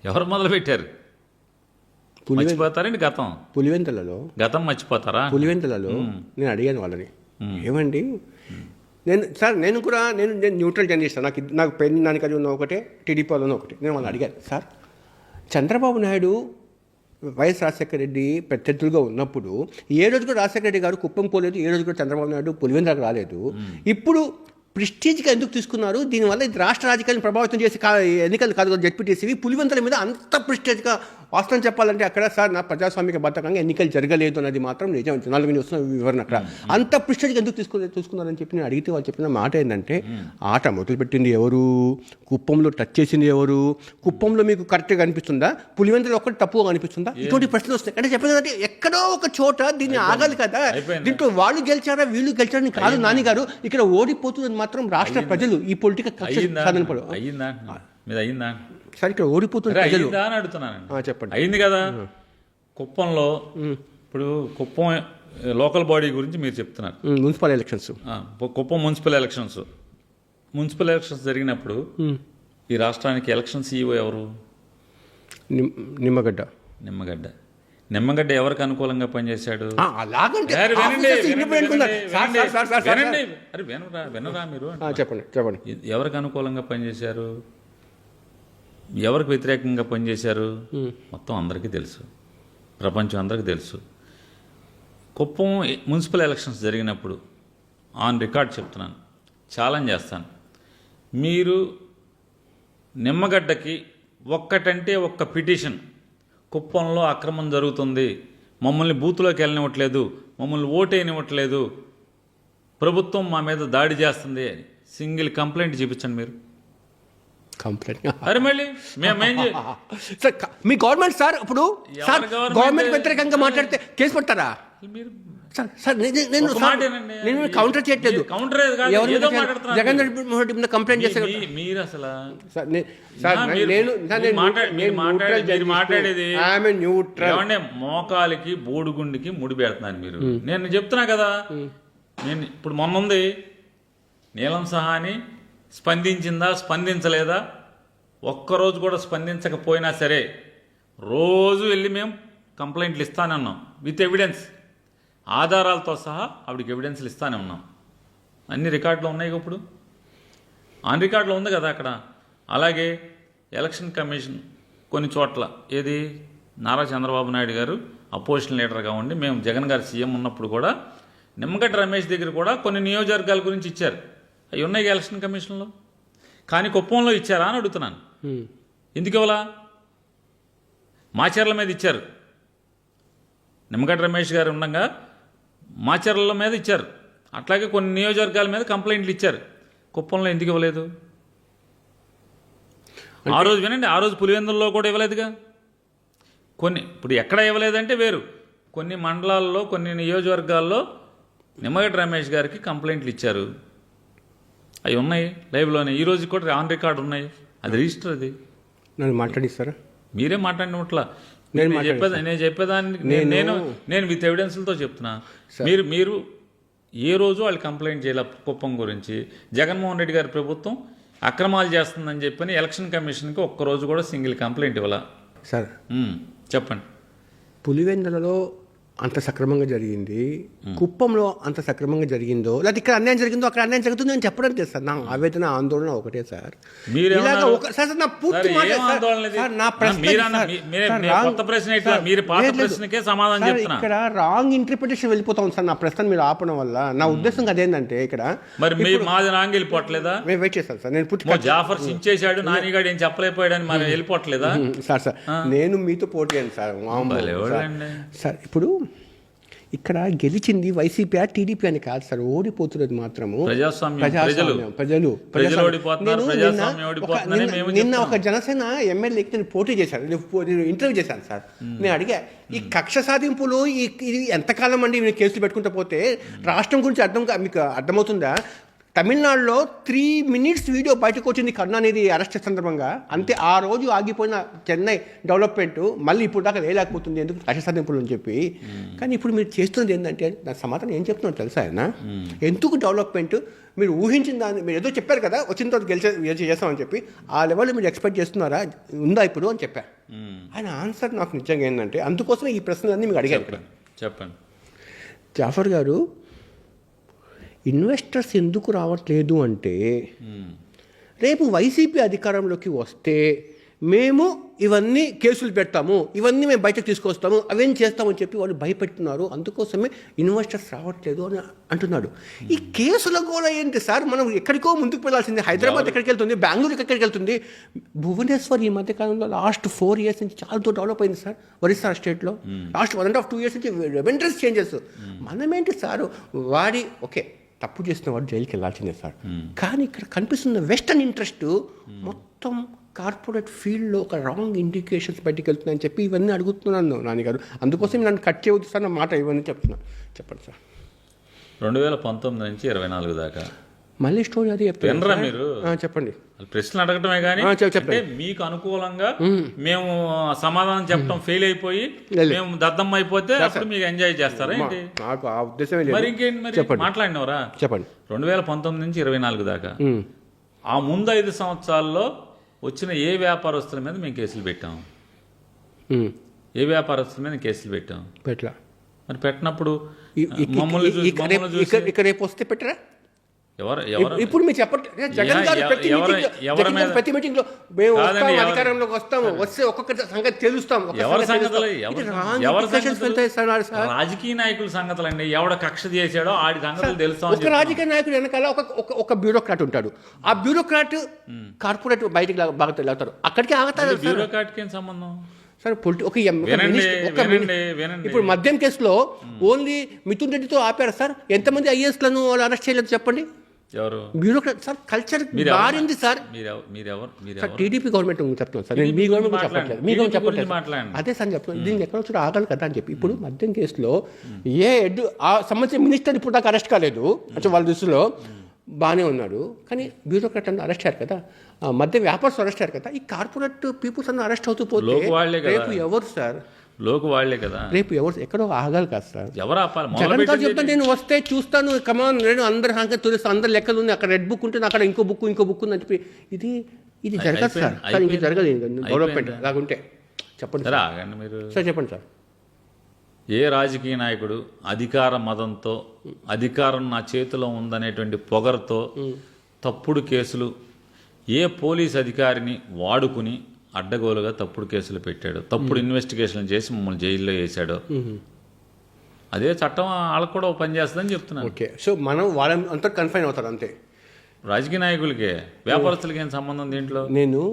ఎవరు మొదలుపెట్టారు? మర్చిపోతారండి గతం. గతం మర్చిపోతారా? పులివెందులలో నేను అడిగాను వాళ్ళని, ఏమండి నేను కూడా నేను న్యూట్రల్ జర్నలిస్ట్, నాకు పెళ్లి నాన్నకది ఉన్న ఒకటే, టీడీపీ వాళ్ళని ఒకటే. నేను వాళ్ళని అడిగాను, సార్ చంద్రబాబు నాయుడు వైఎస్ రాజశేఖర రెడ్డి ప్రత్యర్థులుగా ఉన్నప్పుడు ఏ రోజు కూడా రాజశేఖర రెడ్డి గారు కుప్పం పోలేదు, ఏ రోజు కూడా చంద్రబాబు నాయుడు పులివెందులకు రాలేదు. ఇప్పుడు ప్రెస్టీజ్గా ఎందుకు తీసుకున్నారు? దీనివల్ల ఇది రాష్ట్ర రాజకీయాలను ప్రభావితం చేసి ఎన్నికలు కాదు, జడ్పీటీసీవి పులివెందుల మీద అంత ప్రెస్టీజ్గా. వాస్తవం చెప్పాలంటే అక్కడ సార్ నా ప్రజాస్వామిక బద్ధకంగా ఎన్నికలు జరగలేదు అన్నది మాత్రం నిజం. 4 వస్తున్న వివరణ అక్కడ అంత ప్రెస్టీజ్గా ఎందుకు చూసుకున్నారని చెప్పి నేను అడిగితే వాళ్ళు చెప్పిన మాట ఏంటంటే, ఆట మొదలుపెట్టింది ఎవరు, కుప్పంలో టచ్ చేసింది ఎవరు, కుప్పంలో మీకు కరెక్ట్గా అనిపిస్తుందా, పులివెందులో ఒక్కటి తప్పుగా అనిపిస్తుందా, ఇటువంటి ప్రశ్నలు వస్తాయి. అంటే చెప్పేదంటే ఎక్కడో ఒక చోట దీన్ని ఆగాలి కదా. దీంట్లో వాళ్ళు గెలిచారా వీళ్ళు గెలిచారని కాదు నాని గారు, ఇక్కడ ఓడిపోతుందని మాత్రం రాష్ట్ర ప్రజలు ఈ పొలిటికల్ సాధన సార్ ఇక్కడ ఓడిపోతుంది ప్రజలు. అడుగుతున్నాను, చెప్పండి. అయింది కదా. కుప్పంలో ఇప్పుడు కుప్పం లోకల్ బాడీ గురించి మీరు చెప్తున్నారు. Municipal elections Kuppam municipal elections జరిగినప్పుడు ఈ రాష్ట్రానికి ఎలక్షన్ సీఈఓ ఎవరు? నిమ్మగడ్డ నిమ్మగడ్డ ఎవరికి అనుకూలంగా పనిచేశాడు? అలాగంటే వినరా మీరు? చెప్పండి. ఎవరికి అనుకూలంగా పనిచేశారు, ఎవరికి వ్యతిరేకంగా పనిచేశారు మొత్తం అందరికీ తెలుసు, ప్రపంచం అందరికీ తెలుసు. కుప్పం మున్సిపల్ ఎలక్షన్స్ జరిగినప్పుడు ఆన్ రికార్డ్ చెప్తున్నాను, ఛాలెంజ్ చేస్తాను, మీరు నిమ్మగడ్డకి ఒక్కటంటే ఒక్క పిటిషన్, కుప్పంలో అక్రమం జరుగుతుంది, మమ్మల్ని బూత్లోకి వెళ్ళనివ్వట్లేదు, మమ్మల్ని ఓటేయనివ్వట్లేదు, ప్రభుత్వం మా మీద దాడి చేస్తుంది అని సింగిల్ కంప్లైంట్ చూపించండి మీరు. కంప్లైంట్ అరే మళ్ళీ మేమేం సార్ మీ గవర్నమెంట్ సార్ ఇప్పుడు సార్ గవర్నమెంట్ వ్యతిరేకంగా మాట్లాడితే కేసు పడతారా? మీరు సార్ నేను కౌంటర్ చేయట్లేదు, జగన్ రెడ్డి కంప్లైంట్ చేస్తాను. మీరు అసలు మాట్లాడేది మోకాలికి బోడుగుండికి ముడి పెడుతున్నాను మీరు. నేను చెప్తున్నా కదా, నేను ఇప్పుడు మొన్నుంది నీలం సహాని స్పందించిందా స్పందించలేదా, ఒక్కరోజు కూడా స్పందించకపోయినా సరే రోజు వెళ్ళి మేము కంప్లైంట్లు ఇస్తానే ఉన్నాం, విత్ ఎవిడెన్స్, ఆధారాలతో సహా ఆవిడకి ఎవిడెన్స్లు ఇస్తానే ఉన్నాం. అన్ని రికార్డులో ఉన్నాయి ఇప్పుడు, ఆన్ రికార్డులో ఉంది కదా అక్కడ. అలాగే ఎలక్షన్ కమిషన్ కొన్ని చోట్ల ఏది నారా చంద్రబాబు నాయుడు గారు అపోజిషన్ లీడర్గా ఉండి మేము జగన్ గారు సీఎం ఉన్నప్పుడు కూడా నిమ్మగడ్డ రమేష్ దగ్గర కూడా కొన్ని నియోజకవర్గాల గురించి ఇచ్చారు, అవి ఉన్నాయి ఎలక్షన్ కమిషన్లో. కానీ కుప్పంలో ఇచ్చారా అని అడుగుతున్నాను. ఎందుకు ఇవ్వలా? మాచర్ల మీద ఇచ్చారు, నిమ్మగడ్డ రమేష్ గారు ఉండగా మాచర్ల మీద ఇచ్చారు, అట్లాగే కొన్ని నియోజకవర్గాల మీద కంప్లైంట్లు ఇచ్చారు, కుప్పంలో ఎందుకు ఇవ్వలేదు? ఆ రోజు వినండి, ఆ రోజు పులివెందుల్లో కూడా ఇవ్వలేదుగా. కొన్ని ఇప్పుడు ఎక్కడ ఇవ్వలేదంటే వేరు, కొన్ని మండలాల్లో కొన్ని నియోజకవర్గాల్లో నిమ్మగడ్డ రమేష్ గారికి కంప్లైంట్లు ఇచ్చారు, అవి ఉన్నాయి లైవ్లోనే, ఈ రోజు కూడా ఆన్ రికార్డు ఉన్నాయి, అది రిజిస్టర్. అది నన్ను మాట్లాడిస్తారా? మీరే మాట్లాడినట్లా నేను చెప్పేదాన్ని నేను విత్ ఎవిడెన్స్లతో చెప్తున్నా. మీరు ఏ రోజు వాళ్ళు కంప్లైంట్ చేయాల కుప్పం గురించి. జగన్మోహన్ రెడ్డి గారి ప్రభుత్వం అక్రమాలు చేస్తుందని చెప్పని ఎలక్షన్ కమిషన్కి ఒక్కరోజు కూడా సింగిల్ కంప్లైంట్ ఇవ్వాల. సార్ చెప్పండి. పులివెందులలో అంత సక్రమంగా జరిగింది, కుప్పంలో అంత సక్రమంగా జరిగిందో, లేకపోతే ఇక్కడ అన్యాయం జరిగిందో అక్కడ అన్యాయం జరుగుతుందో అని చెప్పడం లేదు సార్. నా ఆవేదన ఆందోళన ఒకటే సార్. ఇక్కడ రాంగ్ ఇంటర్ప్రిటేషన్ వెళ్ళిపోతాం సార్ నా ప్రశ్న మీరు ఆపడం వల్ల. నా ఉద్దేశం అదేంటంటే ఇక్కడ వెయిట్ చేస్తాను సార్. నేను జాఫర్ ఇచ్చేసాడు, నానిగాడు ఏం చెప్పలేకపోయాడని మరి వెళ్ళిపోవట్లేదా సార్? నేను మీతో పోటీ అని సార్. సార్ ఇప్పుడు ఇక్కడ గెలిచింది వైసీపీ టీడీపీ అని కాదు సార్, ఓడిపోతున్నది మాత్రము ప్రజలు. నిన్న ఒక జనసేన ఎమ్మెల్యేకి నేను పోటీ చేశాను, నేను ఇంటర్వ్యూ చేశాను సార్. నేను అడిగా, ఈ కక్ష సాధింపులు ఇది ఎంతకాలం అండి మీరు కేసులు పెట్టుకుంటూ పోతే? రాష్ట్రం గురించి మీకు అర్థమవుతుందా? తమిళనాడులో 3 minutes వీడియో బయటకు వచ్చింది కరుణానిధి అరెస్ట్ సందర్భంగా. అంతే, ఆ రోజు ఆగిపోయిన చెన్నై డెవలప్మెంట్ మళ్ళీ ఇప్పుడు దాకా వేయలేకపోతుంది, ఎందుకు? కక్ష సాధింపులు అని చెప్పి. కానీ ఇప్పుడు మీరు చేస్తున్నది ఏంటంటే, నా సమాధానం ఏం చెప్తున్నారు తెలుసా ఆయన? ఎందుకు డెవలప్మెంట్? మీరు ఊహించిన దాన్ని మీరు ఏదో చెప్పారు కదా, వచ్చిన తర్వాత చేస్తామని చెప్పి, ఆ లెవెల్లో మీరు ఎక్స్పెక్ట్ చేస్తున్నారా, ఉందా ఇప్పుడు అని చెప్పారు ఆయన. ఆన్సర్ నాకు నిజంగా ఏంటంటే, అందుకోసమే ఈ ప్రశ్నలన్నీ మీకు అడిగారు. చెప్పండి జాఫర్ గారు, ఇన్వెస్టర్స్ ఎందుకు రావట్లేదు అంటే, రేపు వైసీపీ అధికారంలోకి వస్తే మేము ఇవన్నీ కేసులు పెడతాము, ఇవన్నీ మేము బయటకు తీసుకొస్తాము, అవేం చేస్తామని చెప్పి వాళ్ళు భయపెడుతున్నారు. అందుకోసమే ఇన్వెస్టర్స్ రావట్లేదు అని అంటున్నాడు. ఈ కేసుల కూడా ఏంటి సార్? మనం ఎక్కడికో ముందుకు వెళ్ళాల్సింది. హైదరాబాద్ ఎక్కడికి వెళ్తుంది, బెంగళూరు ఎక్కడికి వెళ్తుంది, భువనేశ్వర్ ఈ మధ్యకాలంలో లాస్ట్ 4 years నుంచి చాలా డెవలప్ అయింది సార్. ఒరిస్సా స్టేట్లో లాస్ట్ 1.5-2 years నుంచి వెంటనే చేంజెస్. మనమేంటి సార్, వాడి ఓకే తప్పు చేసిన వాడు జైలుకి వెళ్ళాల్సిందే సార్. కానీ ఇక్కడ కనిపిస్తున్న వెస్టర్న్ ఇంట్రెస్ట్ మొత్తం కార్పొరేట్ ఫీల్డ్లో ఒక రాంగ్ ఇండికేషన్స్ బయటికి వెళ్తున్నాయని చెప్పి ఇవన్నీ అడుగుతున్నాను నాన్నగారు. అందుకోసం నన్ను కట్ చేయవద్దు సార్ నా మాట, ఇవన్నీ చెప్తున్నాను. చెప్పండి సార్. 2019 నుంచి 24 దాకా మళ్ళీ స్టోరీ అది చెప్తాను వినరా సార్. మీరు? చెప్పండి. వాళ్ళు ప్రశ్నలు అడగటమే కానీ చెప్పండి. అంటే మీకు అనుకూలంగా మేము సమాధానం చెప్పడం ఫెయిల్ అయిపోయి లేదు. మేము దద్దమ్మ అయిపోతే అప్పుడు మీకు ఎంజాయ్ చేస్తారా ఏంటి? నాకు ఆ ఉద్దేశమే మరి లేదు. ఇంకేంటి మరి చెప్పండి. మాట్లాడినవరా? చెప్పండి. 2019 నుంచి 24 దాకా ఆ ముందు 5 సంవత్సరాల్లో వచ్చిన ఏ వ్యాపారస్తుల మీద మేము కేసులు పెట్టాం? ఏ వ్యాపారస్తుల మీద కేసులు పెట్టాం? పెట్లా. మరి పెట్టినప్పుడు మమ్మల్ని చూసి ఇక్కడ రేపు వస్తే పెట్టరా? ఎవరు ఇప్పుడు మీరు చెప్పండి. జగన్ గారు ప్రతి మీటింగ్ లో మేము వస్తాం, అధికారంలోకి వస్తాము, వస్తే ఒక్కొక్క సంగతి తెలుస్తాం. రాజకీయ నాయకుల సంగతులు అండి. ఎవడ కక్ష చేశాడో ఆడి సంగతులు తెలుస్తాం. ఒక రాజకీయ నాయకుడు వెనకాల ఒక బ్యూరోక్రాట్ ఉంటాడు. ఆ బ్యూరోక్రాట్ కార్పొరేట్ బయటికి బాగా లాగుతారు. అక్కడికి ఆగుతారు. బ్యూరోక్రాట్కి ఏం సంబంధం సార్? ఇప్పుడు మద్యం కేసులో ఓన్లీ మిథున్ రెడ్డితో ఆపారు సార్. ఎంతమంది ఐఏఎస్లను వాళ్ళు అరెస్ట్ చేయలేదు చెప్పండి? ఎవరు? Bureaucrat sir. కల్చర్ మారింది సార్. టీడీపీ గవర్నమెంట్ చెప్తున్నాను సార్. నేను మీ గవర్నమెంట్ చెప్పట్లేదు, మీ గవర్నమెంట్ చెప్పట్లేదు. అదే సార్ చెప్తున్నాను. దీన్ని ఎక్కడ వచ్చి ఆగాలి కదా అని చెప్పి. ఇప్పుడు మద్యం కేసులో ఏ హెడ్ ఆ సంబంధించిన మినిస్టర్ ఇప్పుడు దాకా అరెస్ట్ కాలేదు అంటే వాళ్ళ దృష్టిలో బాగానే ఉన్నాడు. కానీ బ్యూరోక్రాట్ అన్న అరెస్ట్ అయ్యారు కదా, మధ్య వ్యాపారస్తులు అరెస్ట్ అయ్యారు కదా. ఈ కార్పొరేట్ పీపుల్స్ అన్న అరెస్ట్ అవుతూ పోతే రేపు ఎవరు సార్? లోకు వాళ్లే కదా. రేపు ఎవరు ఎక్కడో ఆగాలి కదా సార్. ఎవరు ఆపాలి? జగన్ గారు చెప్తాను నేను వస్తే చూస్తాను, కమాన్ నేను అందరి సంగతి తెలుస్తాను, అందరి లెక్కలు ఉన్నాయి, అక్కడ రెడ్ బుక్ ఉంటుంది, అక్కడ ఇంకో బుక్ ఉందని చెప్పి ఇది జరగదు సార్. ఇంక జరగదు డెవలప్మెంట్ లాగుంటే. చెప్పండి సార్. ఆగండి మీరు సార్. చెప్పండి సార్. ఏ రాజకీయ నాయకుడు అధికార మదంతో అధికారం నా చేతిలో ఉందనేటువంటి పొగరుతో తప్పుడు కేసులు ఏ పోలీస్ అధికారిని వాడుకుని అడ్డగోలుగా తప్పుడు కేసులు పెట్టాడు, తప్పుడు ఇన్వెస్టిగేషన్ చేసి మమ్మల్ని జైల్లో వేశాడు, అదే చట్టం వాళ్ళకు కూడా పనిచేస్తుందని చెప్తున్నాను. ఓకే. సో మనం వాళ్ళంతా కన్ఫైన్ అవుతారు అంతే. రాజకీయ నాయకులకే వ్యాపారస్తులకి ఏం సంబంధం దీంట్లో? నేను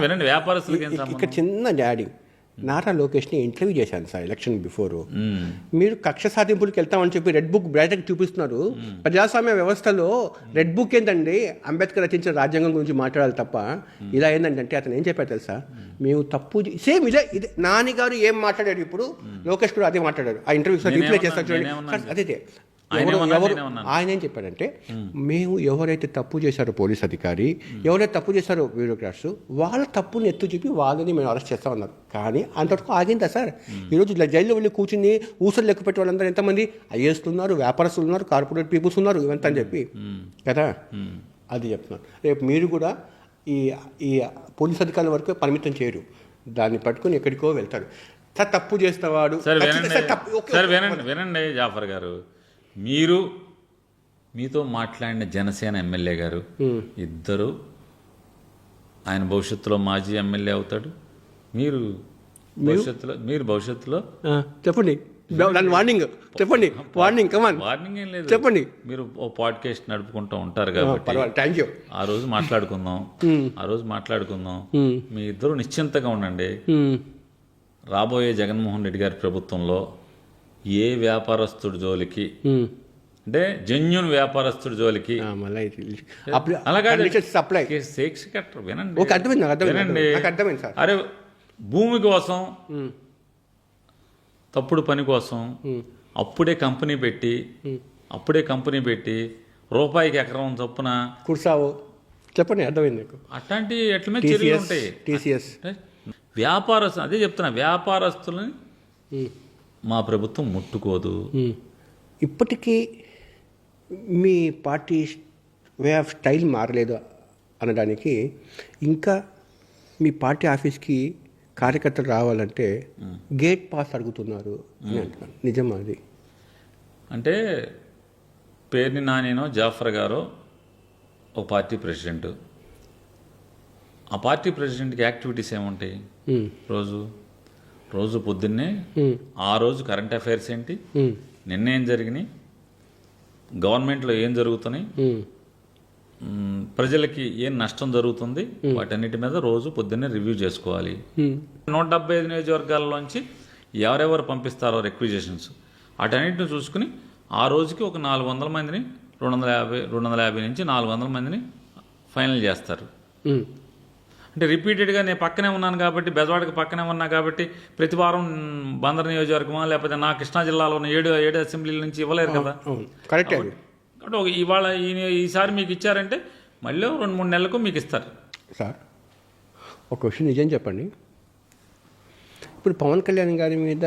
వినండి, వ్యాపారస్తులకి ఏం సంబంధం? ఇక్కడ చిన్న డాడీ నారా లోకేష్ని ఇంటర్వ్యూ చేశాను సార్ ఎలక్షన్ బిఫోర్. మీరు కక్ష సాధింపులకు వెళ్తామని చెప్పి రెడ్ బుక్ బ్రైట్గా చూపిస్తున్నారు. ప్రజాస్వామ్య వ్యవస్థలో రెడ్ బుక్ ఏంటండి? అంబేద్కర్ రచించిన రాజ్యాంగం గురించి మాట్లాడాలి తప్ప ఇలా ఏంటంటే అతను ఏం చెప్పారు తెలుసా? మేము తప్పు సేమ్ ఇదే నాని గారు ఏం మాట్లాడారు ఇప్పుడు లోకేష్ కూడా అదే మాట్లాడారు. ఆ ఇంటర్వ్యూ సార్ రిప్లై చేస్తారు చూడండి. అదే ఆయన ఏం చెప్పాడంటే మేము ఎవరైతే తప్పు చేశారో పోలీస్ అధికారి, ఎవరైతే తప్పు చేశారో బ్యూరోక్రాట్స్, వాళ్ళ తప్పుని ఎత్తు చూపి వాళ్ళని మేము అరెస్ట్ చేస్తామన్నారు. కానీ అంతవరకు ఆగిందా సార్? ఈరోజు జైల్లో వెళ్ళి కూర్చుని ఊసలు లెక్క పెట్టే వాళ్ళందరూ ఎంతమంది ఐఏఎస్లు ఉన్నారు, వ్యాపారస్తులు ఉన్నారు, కార్పొరేట్ పీపుల్స్ ఉన్నారు, ఇవంతా అని చెప్పి కదా. అది చెప్తున్నారు. రేపు మీరు కూడా ఈ పోలీస్ అధికారుల వరకు పరిమితం చేయరు, దాన్ని పట్టుకుని ఎక్కడికో వెళ్తారు. సార్ తప్పు చేస్తున్నవాడు. సార్ వినండి జాఫర్ గారు, మీతో మాట్లాడిన జనసేన ఎమ్మెల్యే గారు ఇద్దరు, ఆయన భవిష్యత్తులో మాజీ ఎమ్మెల్యే అవుతాడు. మీరు భవిష్యత్తులో చెప్పండి వార్నింగ్ చెప్పండి. వార్నింగ్ ఏం లేదు చెప్పండి. మీరు ఓ పాడ్కాస్ట్ నడుపుకుంటూ ఉంటారు కాబట్టి థ్యాంక్ యూ. ఆ రోజు మాట్లాడుకుందాం. మీ ఇద్దరు నిశ్చింతగా ఉండండి. రాబోయే జగన్మోహన్ రెడ్డి గారి ప్రభుత్వంలో ఏ వ్యాపారస్తుడి జోలికి అంటే జెన్యూన్ వ్యాపారస్తుడి జోలికి వినండి. అరే భూమి కోసం తప్పుడు పని కోసం అప్పుడే కంపెనీ పెట్టి రూపాయికి ఎకరం చొప్పున కుర్సావు చెప్పండి. అర్థమైంది. అట్లాంటి ఎట్ల మీద చర్యలు ఉంటాయి. వ్యాపారస్తు అదే చెప్తున్నా, వ్యాపారస్తులని మా ప్రభుత్వం ముట్టుకోదు. ఇప్పటికీ మీ పార్టీ వే ఆఫ్ స్టైల్ మారలేదు అనడానికి ఇంకా మీ పార్టీ ఆఫీస్కి కార్యకర్తలు రావాలంటే గేట్ పాస్ అడుగుతున్నారు అని అంటున్నాను. నిజమా అది? అంటే పేర్ని నానేనో జాఫర్ గారో ఒక పార్టీ ప్రెసిడెంట్. ఆ పార్టీ ప్రెసిడెంట్కి యాక్టివిటీస్ ఏముంటాయి? రోజు పొద్దున్నే ఆ రోజు కరెంట్ అఫైర్స్ ఏంటి, నిన్నేం జరిగినాయి, గవర్నమెంట్లో ఏం జరుగుతున్నాయి, ప్రజలకి ఏం నష్టం జరుగుతుంది, వాటన్నిటి మీద రోజు పొద్దున్నే రివ్యూ చేసుకోవాలి. 175 నియోజకవర్గాల్లోంచి ఎవరెవరు పంపిస్తారో రిక్విజేషన్స్ వాటన్నిటిని చూసుకుని ఆ రోజుకి ఒక 400 మందిని 250 నుంచి 400 మందిని ఫైనల్ చేస్తారు. అంటే రిపీటెడ్గా నేను పక్కనే ఉన్నాను కాబట్టి, బెజవాడకి పక్కనే ఉన్నా కాబట్టి ప్రతి వారం బందర్ నియోజకవర్గమా లేకపోతే నా కృష్ణా జిల్లాలో ఉన్న 7 అసెంబ్లీల నుంచి ఇవ్వలేరు కదా. కరెక్ట్. కాబట్టి ఇవాళ ఈసారి మీకు ఇచ్చారంటే మళ్ళీ 2-3 నెలలకు మీకు ఇస్తారు. సార్ ఒక క్వశ్చన్ నిజం చెప్పండి. ఇప్పుడు పవన్ కళ్యాణ్ గారి మీద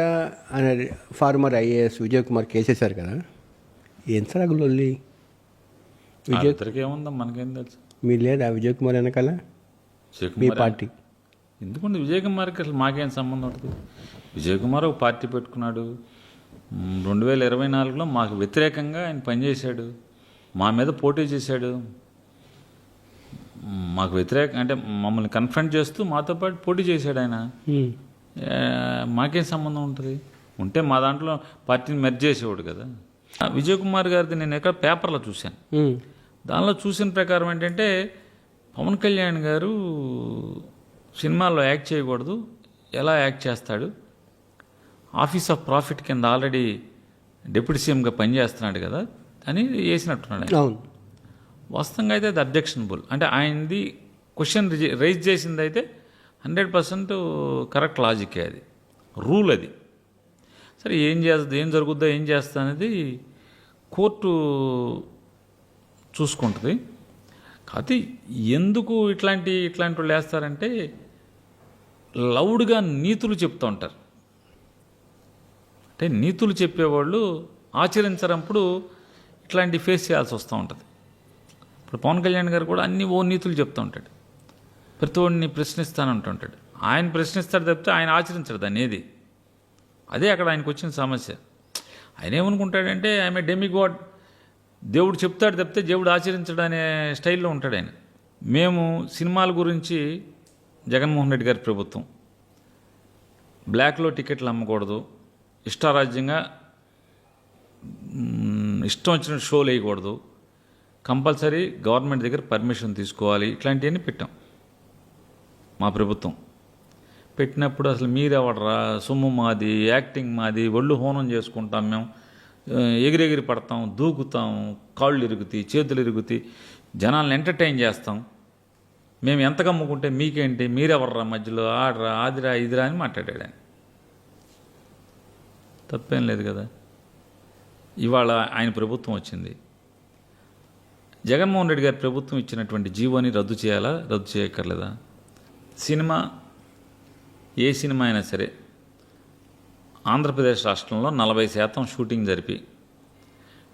ఆయన ఫార్మర్ ఐఏఎస్ విజయ్ కుమార్ కేసేశారు కదా, ఏం సార్ అగులొల్లి? ఇద్దరికి ఏముందా మనకేం తెలుసు. మీరు లేదా విజయ్ కుమార్ వెనకాల మీ పార్టీ? ఎందుకంటే విజయ్ కుమార్కి అసలు మాకేం సంబంధం ఉంటుంది? విజయ్ కుమార్ ఒక పార్టీ పెట్టుకున్నాడు. 2024లో మాకు వ్యతిరేకంగా ఆయన పనిచేశాడు, మా మీద పోటీ చేశాడు. మాకు వ్యతిరేక అంటే మమ్మల్ని కన్ఫ్రంట్ చేస్తూ మాతో పాటు పోటీ చేశాడు ఆయన. మాకేం సంబంధం ఉంటుంది? ఉంటే మా దాంట్లో పార్టీని మెర్జ్ చేసేవాడు కదా. విజయ్ కుమార్ గారిది నేను ఎక్కడ పేపర్లో చూశాను. దానిలో చూసిన ప్రకారం ఏంటంటే పవన్ కళ్యాణ్ గారు సినిమాల్లో యాక్ట్ చేయకూడదు, ఎలా యాక్ట్ చేస్తాడు, ఆఫీస్ ఆఫ్ ప్రాఫిట్ కింద ఆల్రెడీ డిప్యూటీ సీఎంగా పనిచేస్తున్నాడు కదా అని వేసినట్టున్నాడు. అవును, వాస్తవంగా అయితే అది అబ్జెక్షనబుల్. అంటే ఆయనది క్వశ్చన్ రైజ్ చేసింది అయితే 100% కరెక్ట్ లాజికే, అది రూల్. అది సరే ఏం జరుగుద్దో ఏం చేస్తా అనేది కోర్టు చూసుకుంటుంది. కాకపోతే ఎందుకు ఇట్లాంటి వాళ్ళు వేస్తారంటే లౌడ్గా నీతులు చెప్తూ ఉంటారు. అంటే నీతులు చెప్పేవాళ్ళు ఆచరించనప్పుడు ఇట్లాంటి ఫేస్ చేయాల్సి వస్తూ ఉంటుంది. ఇప్పుడు పవన్ కళ్యాణ్ గారు కూడా అన్ని నీతులు చెప్తూ ఉంటాడు, ప్రతి ఒడిని ప్రశ్నిస్తానంటుంటాడు. ఆయన ప్రశ్నిస్తాడు తప్పితే ఆయన ఆచరించడు దాన్ని ఏది. అదే అక్కడ ఆయనకు వచ్చిన సమస్య. ఆయన ఏమనుకుంటాడంటే ఆమె డెమిగాడ్, దేవుడు చెప్తాడు తప్పితే దేవుడు ఆచరించడు అనే స్టైల్లో ఉంటాడు ఆయన. మేము సినిమాల గురించి జగన్మోహన్ రెడ్డి గారి ప్రభుత్వం బ్లాక్లో టికెట్లు అమ్మకూడదు, ఇష్టారాజ్యంగా ఇష్టం వచ్చిన షోలు వేయకూడదు, కంపల్సరీ గవర్నమెంట్ దగ్గర పర్మిషన్ తీసుకోవాలి, ఇట్లాంటివన్నీ పెట్టాం మా ప్రభుత్వం. పెట్టినప్పుడు అసలు మీరెవడరా, సొమ్ము మాది, యాక్టింగ్ మాది, ఒళ్ళు హోనం చేసుకుంటాం, మేము ఎగిరెగిరి పడతాం, దూకుతాం, కాళ్ళు ఇరుగుతాయి, చేతులు ఇరుగుతాయి, జనాలను ఎంటర్టైన్ చేస్తాం, మేము ఎంత కమ్ముకుంటే మీకేంటి, మీరెవర్రా మధ్యలో, ఆడరా ఆదిరా ఇదిరా అని మాట్లాడాడు ఆయన. తప్పేం లేదు కదా. ఇవాళ ఆయన ప్రభుత్వం వచ్చింది, జగన్మోహన్ రెడ్డి గారి ప్రభుత్వం ఇచ్చినటువంటి జీవోని రద్దు చేయాలా, రద్దు చేయక్కర్లేదా? సినిమా ఏ సినిమా అయినా సరే ఆంధ్రప్రదేశ్ రాష్ట్రంలో 40% షూటింగ్ జరిపి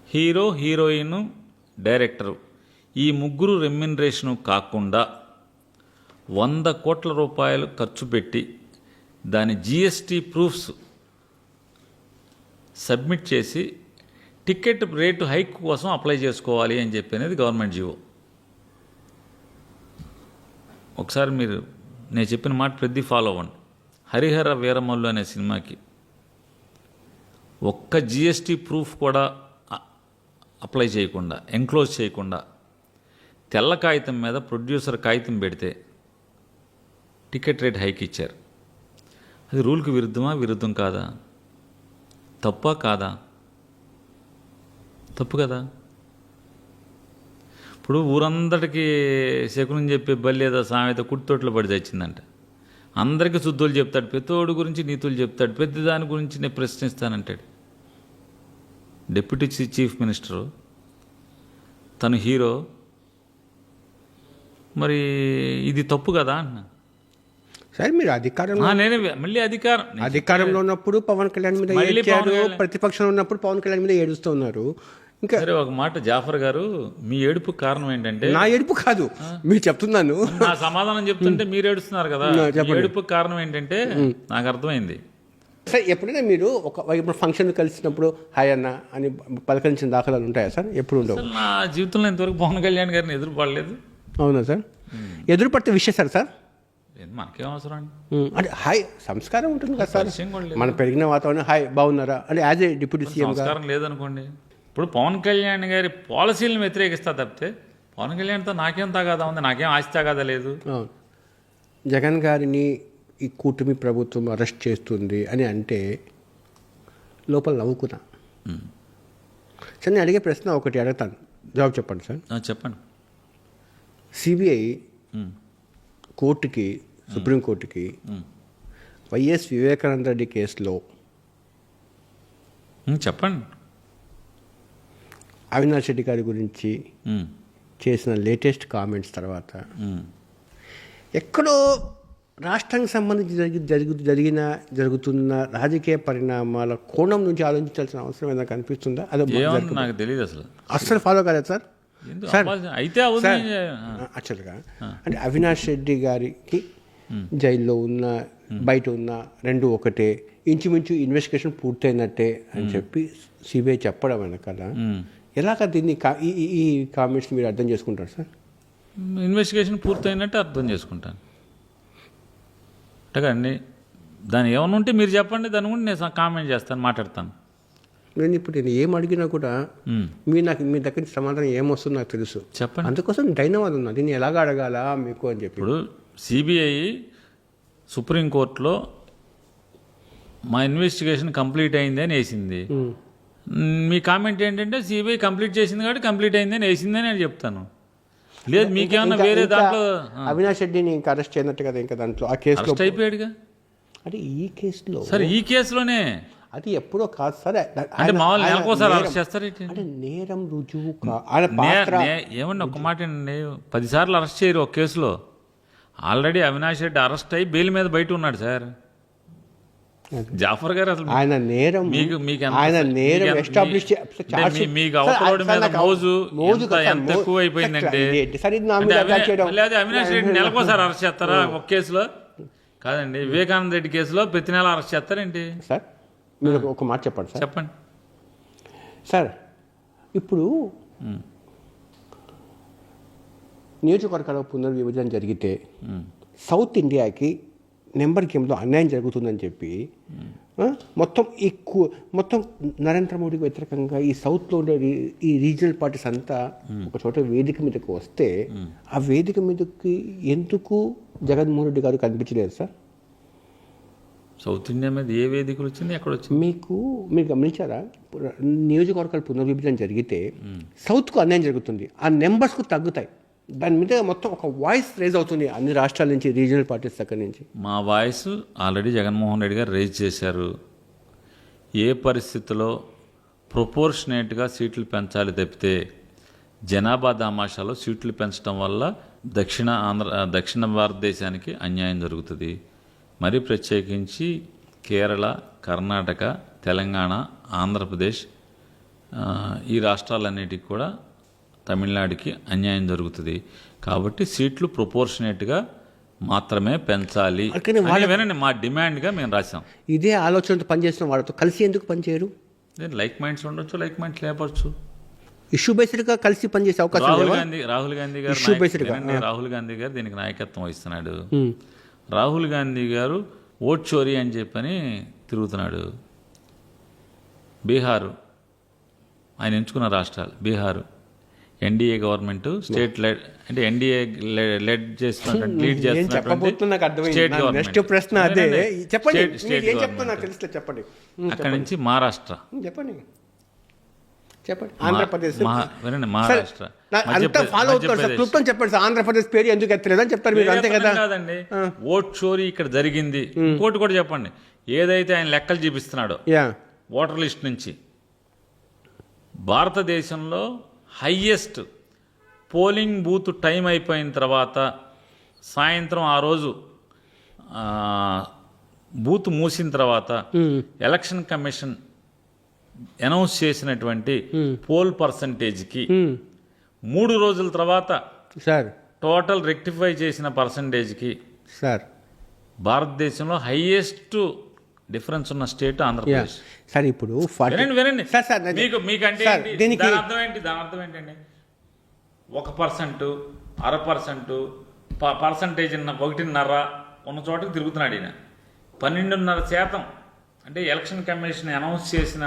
హీరో, హీరోయిన్, డైరెక్టరు ఈ ముగ్గురు రెమ్యునరేషను కాకుండా 100 కోట్ల రూపాయలు ఖర్చు పెట్టి దాని జిఎస్టీ ప్రూఫ్స్ సబ్మిట్ చేసి టికెట్ రేటు హైక్ కోసం అప్లై చేసుకోవాలి అని చెప్పి అనేది గవర్నమెంట్ జీవో. ఒకసారి మీరు నేను చెప్పిన మాట ప్రతి ఫాలో అవ్వండి. హరిహర వీరమల్లు అనే సినిమాకి ఒక్క జిఎస్టీ ప్రూఫ్ కూడా అప్లై చేయకుండా, ఎంక్లోజ్ చేయకుండా తెల్ల కాగితం మీద ప్రొడ్యూసర్ కాగితం పెడితే టికెట్ రేట్ హైక్ ఇచ్చారు. అది రూల్కి విరుద్ధమా, విరుద్ధం కాదా? తప్పా కాదా? తప్పు కదా. ఇప్పుడు ఊరందరికీ శకునం చెప్పే బల్లేదో సామెత కుట్టోట్లో పడి తెచ్చిందంట. అందరికీ శుద్ధులు చెప్తాడు, ప్రతోడు గురించి నీతులు చెప్తాడు, ప్రతి దాని గురించి నేను ప్రశ్నిస్తానంటాడు. డిప్యూటీ చీఫ్ మినిస్టరు, తను హీరో, మరి ఇది తప్పు కదా అంటున్నా. సరే మీరు అధికారంలో నేను మళ్ళీ అధికారంలో ఉన్నప్పుడు పవన్ కళ్యాణ్ మీద ఏడ్చారు, ప్రతిపక్షంలో ఉన్నప్పుడు పవన్ కళ్యాణ్ మీద ఏడుస్తూ ఉన్నారు. ఇంకా సరే ఒక మాట జాఫర్ గారు, మీ ఏడుపు కారణం ఏంటంటే? నా ఏడుపు కాదు, మీరు చెప్తున్నాను. నా సమాధానం చెప్తుంటే మీరు ఏడుస్తున్నారు కదా. ఏడుపు కారణం ఏంటంటే నాకు అర్థమైంది. సార్ ఎప్పుడైనా మీరు ఇప్పుడు ఫంక్షన్ కలిసినప్పుడు హాయ్ అన్న అని పలకరించిన దాఖలాలు ఉంటాయా సార్? ఎప్పుడు ఉండవు. నా జీవితంలో ఇంతవరకు పవన్ కళ్యాణ్ గారిని ఎదురుపడలేదు. అవునా సార్? ఎదురు పడితే విషయం సార్ మనకేం అవసరం అండి. అంటే హాయ్ సంస్కారం ఉంటుంది కదా సార్, మనం పెరిగిన వాతావరణం హాయ్ బాగున్నారా అంటే యాజ్ ఏ డిప్యూటీ సీఎం సంస్కారం లేదనుకోండి. ఇప్పుడు పవన్ కళ్యాణ్ గారి పాలసీలను వ్యతిరేకిస్తా తప్పితే పవన్ కళ్యాణ్తో నాకేం తగాదా ఉంది, నాకేం ఆస్తి తగాదా లేదు. జగన్ గారిని ఈ కూటమి ప్రభుత్వం అరెస్ట్ చేస్తుంది అని అంటే లోపల నవ్వుకున్నా. సార్ నేను అడిగే ప్రశ్న ఒకటి అడుగుతాను, జవాబు చెప్పండి సార్. చెప్పండి. సిబిఐ కోర్టుకి, సుప్రీంకోర్టుకి వైఎస్ వివేకానంద రెడ్డి కేసులో చెప్పండి అవినాష్ రెడ్డి గారి గురించి ఉమ్, చేసిన లేటెస్ట్ కామెంట్స్ తర్వాత ఉమ్. ఎక్కడో రాష్ట్రానికి సంబంధించి జరుగుతున్న రాజకీయ పరిణామాల కోణం నుంచి ఆలోచించాల్సిన అవసరం ఏదైనా కనిపిస్తుందా? ఏమన్నా నాకు తెలియదు అసలు. అస్సలు ఫాలో కాలేదు సార్. ఎందుకు సార్, అవ్వాలి? అయితే అవును. సార్, యాక్చువల్గా అంటే అవినాష్ రెడ్డి గారికి జైల్లో ఉన్న బయట ఉన్న రెండు ఒకటే, ఇంచుమించు ఇన్వెస్టిగేషన్ పూర్తయినట్టే అని చెప్పి సిబిఐ చెప్పడం వెనకాల ఎలాగ దీన్ని ఈ కామెంట్స్ మీరు అర్థం చేసుకుంటారు సార్? ఇన్వెస్టిగేషన్ పూర్తయినట్టు అర్థం చేసుకుంటాను. అండి దాని ఏమైనా ఉంటే మీరు చెప్పండి, దాని గురించి నేను కామెంట్ చేస్తాను, మాట్లాడతాను. నేను ఏం అడిగినా కూడా మీ దగ్గర నుంచి సమాధానం ఏమొస్తుందో నాకు తెలుసు. చెప్పండి. అందుకోసం డైనమాది ఉన్నా దీన్ని ఎలాగ అడగాలా మీకు అని చెప్పి. ఇప్పుడు సిబిఐ సుప్రీంకోర్టులో మా ఇన్వెస్టిగేషన్ కంప్లీట్ అయింది అని వేసింది. మీ కామెంట్ ఏంటంటే సిబిఐ కంప్లీట్ చేసింది కాబట్టి కంప్లీట్ అయింది అని వేసిందని నేను చెప్తాను. లేదు మీకేమన్నా వేరే దాంట్లో అవినాష్ రెడ్డిని ఇంకా అరెస్ట్ చేయనట్టు కదా ఇంకా దాంట్లో ఆ కేసులో అరెస్ట్ అయిపోయాడుగా. అంటే ఈ కేసులో సరే ఈ కేసులోనే అది ఎప్పుడో కాదు సార్. అంటే మామూలు నెలకోసారి అరెస్ట్ చేస్తారు. అంటే నేరం రుజువు ఏమన్నా ఒక మాట అండి, 10 సార్లు అరెస్ట్ చేయరు ఒక కేసులో. ఆల్రెడీ అవినాష్ రెడ్డి అరెస్ట్ అయ్యి బెయిల్ మీద బయట ఉన్నాడు సార్. జాఫర్ గారు అసలు ఆయన నేరం ఎస్టాబ్లిష్ మీకు అవతలోడి మీద మోజు ఎంత ఎక్కువ అయిపోయిందంటే అవినాష్ రెడ్డి నెలకోసారి అరెస్ట్ చేస్తారా ఒక కేసులో? కాదండి, వివేకానంద రెడ్డి కేసులో ప్రతి నెల అరెస్ట్ చేస్తారేంటి సార్? మీరు ఒక మాట చెప్పండి సార్. చెప్పండి సార్. ఇప్పుడు నియోజకవర్గాల పునర్విభజన జరిగితే సౌత్ ఇండియాకి నెంబర్ గేమ్లో అన్యాయం జరుగుతుందని చెప్పి మొత్తం నరేంద్ర మోడీకి వ్యతిరేకంగా ఈ సౌత్లో ఉండే ఈ రీజనల్ పార్టీస్ అంతా ఒక చోట వేదిక మీదకి వస్తే ఆ వేదిక మీదకి ఎందుకు జగన్మోహన్ రెడ్డి గారు కనిపించలేదు సార్? సౌత్ ఇండియా మీద ఏ వేదికలు వచ్చింది, ఎక్కడ వచ్చింది? మీరు గమనించారా? నియోజకవర్గాల పునర్విభజన జరిగితే సౌత్కు అన్యాయం జరుగుతుంది, ఆ నెంబర్స్కు తగ్గుతాయి. దాని మీద మొత్తం ఒక వాయిస్ రేజ్ అవుతుంది అన్ని రాష్ట్రాల నుంచి, రీజనల్ పార్టీస్ దగ్గర నుంచి. మా వాయిస్ ఆల్రెడీ జగన్మోహన్ రెడ్డి గారు రేజ్ చేశారు. ఏ పరిస్థితిలో ప్రొపోర్షనేట్గా సీట్లు పెంచాలి తప్పితే జనాభా దామాషాలో సీట్లు పెంచడం వల్ల దక్షిణ భారతదేశానికి అన్యాయం జరుగుతుంది. మరి ప్రత్యేకించి కేరళ, కర్ణాటక, తెలంగాణ, ఆంధ్రప్రదేశ్ ఈ రాష్ట్రాలన్నిటికీ కూడా తమిళనాడుకి అన్యాయం జరుగుతుంది. కాబట్టి సీట్లు ప్రొపోర్షనేట్గా మాత్రమే పెంచాలి వినండి మా డిమాండ్గా మేము రాసాం. ఇదే ఆలోచనతో పనిచేసిన వాళ్ళతో కలిసి ఎందుకు పనిచేయరు? లైక్ మైండ్స్ ఉండొచ్చు, లైక్ మైండ్స్ లేపచ్చు. ఇష్యూ బేస్డ్గా కలిసి పనిచేసే అవకాశం. రాహుల్ గాంధీ గారు దీనికి నాయకత్వం వహిస్తున్నాడు. రాహుల్ గాంధీ గారు ఓట్ చోరీ అని చెప్పని తిరుగుతున్నాడు. బీహారు ఆయన ఎంచుకున్న రాష్ట్రాలు, Bihar NDA government state led అంటే ఎన్డీఏ లీడ్ చేస్తున్నటువంటి స్టేట్ గవర్నమెంట్. అక్కడి నుంచి మహారాష్ట్ర, మహారాష్ట్ర, ఆంధ్రప్రదేశ్ పేరు ఎందుకు ఎత్తలేదని చెప్తారు మీరు, అంతే కదా? కాదండి, ఓట్ చోరీ ఇక్కడ జరిగింది. ఇంకోటి కూడా చెప్పండి, ఏదైతే ఆయన లెక్కలు చూపిస్తున్నాడో ఓటర్ లిస్ట్ నుంచి భారతదేశంలో హైయెస్ట్ పోలింగ్ బూత్ టైం అయిపోయిన తర్వాత సాయంత్రం ఆ రోజు బూత్ మూసిన తర్వాత ఎలక్షన్ కమిషన్ అనౌన్స్ చేసినటువంటి పోల్ పర్సంటేజ్కి 3 రోజుల తర్వాత టోటల్ రెక్టిఫై చేసిన పర్సంటేజ్కి భారతదేశంలో హైయెస్ట్ డిఫరెన్స్ ఉన్న స్టేట్ ఆంధ్రప్రదేశ్. సార్ ఇప్పుడు వినండి మీకంటే దాని అర్థం ఏంటండి? 1%, 0.5%, పర్సంటేజ్ 1.5 ఉన్న చోటకి తిరుగుతున్నాడు ఈయన. 12.5% అంటే ఎలక్షన్ కమిషన్ అనౌన్స్ చేసిన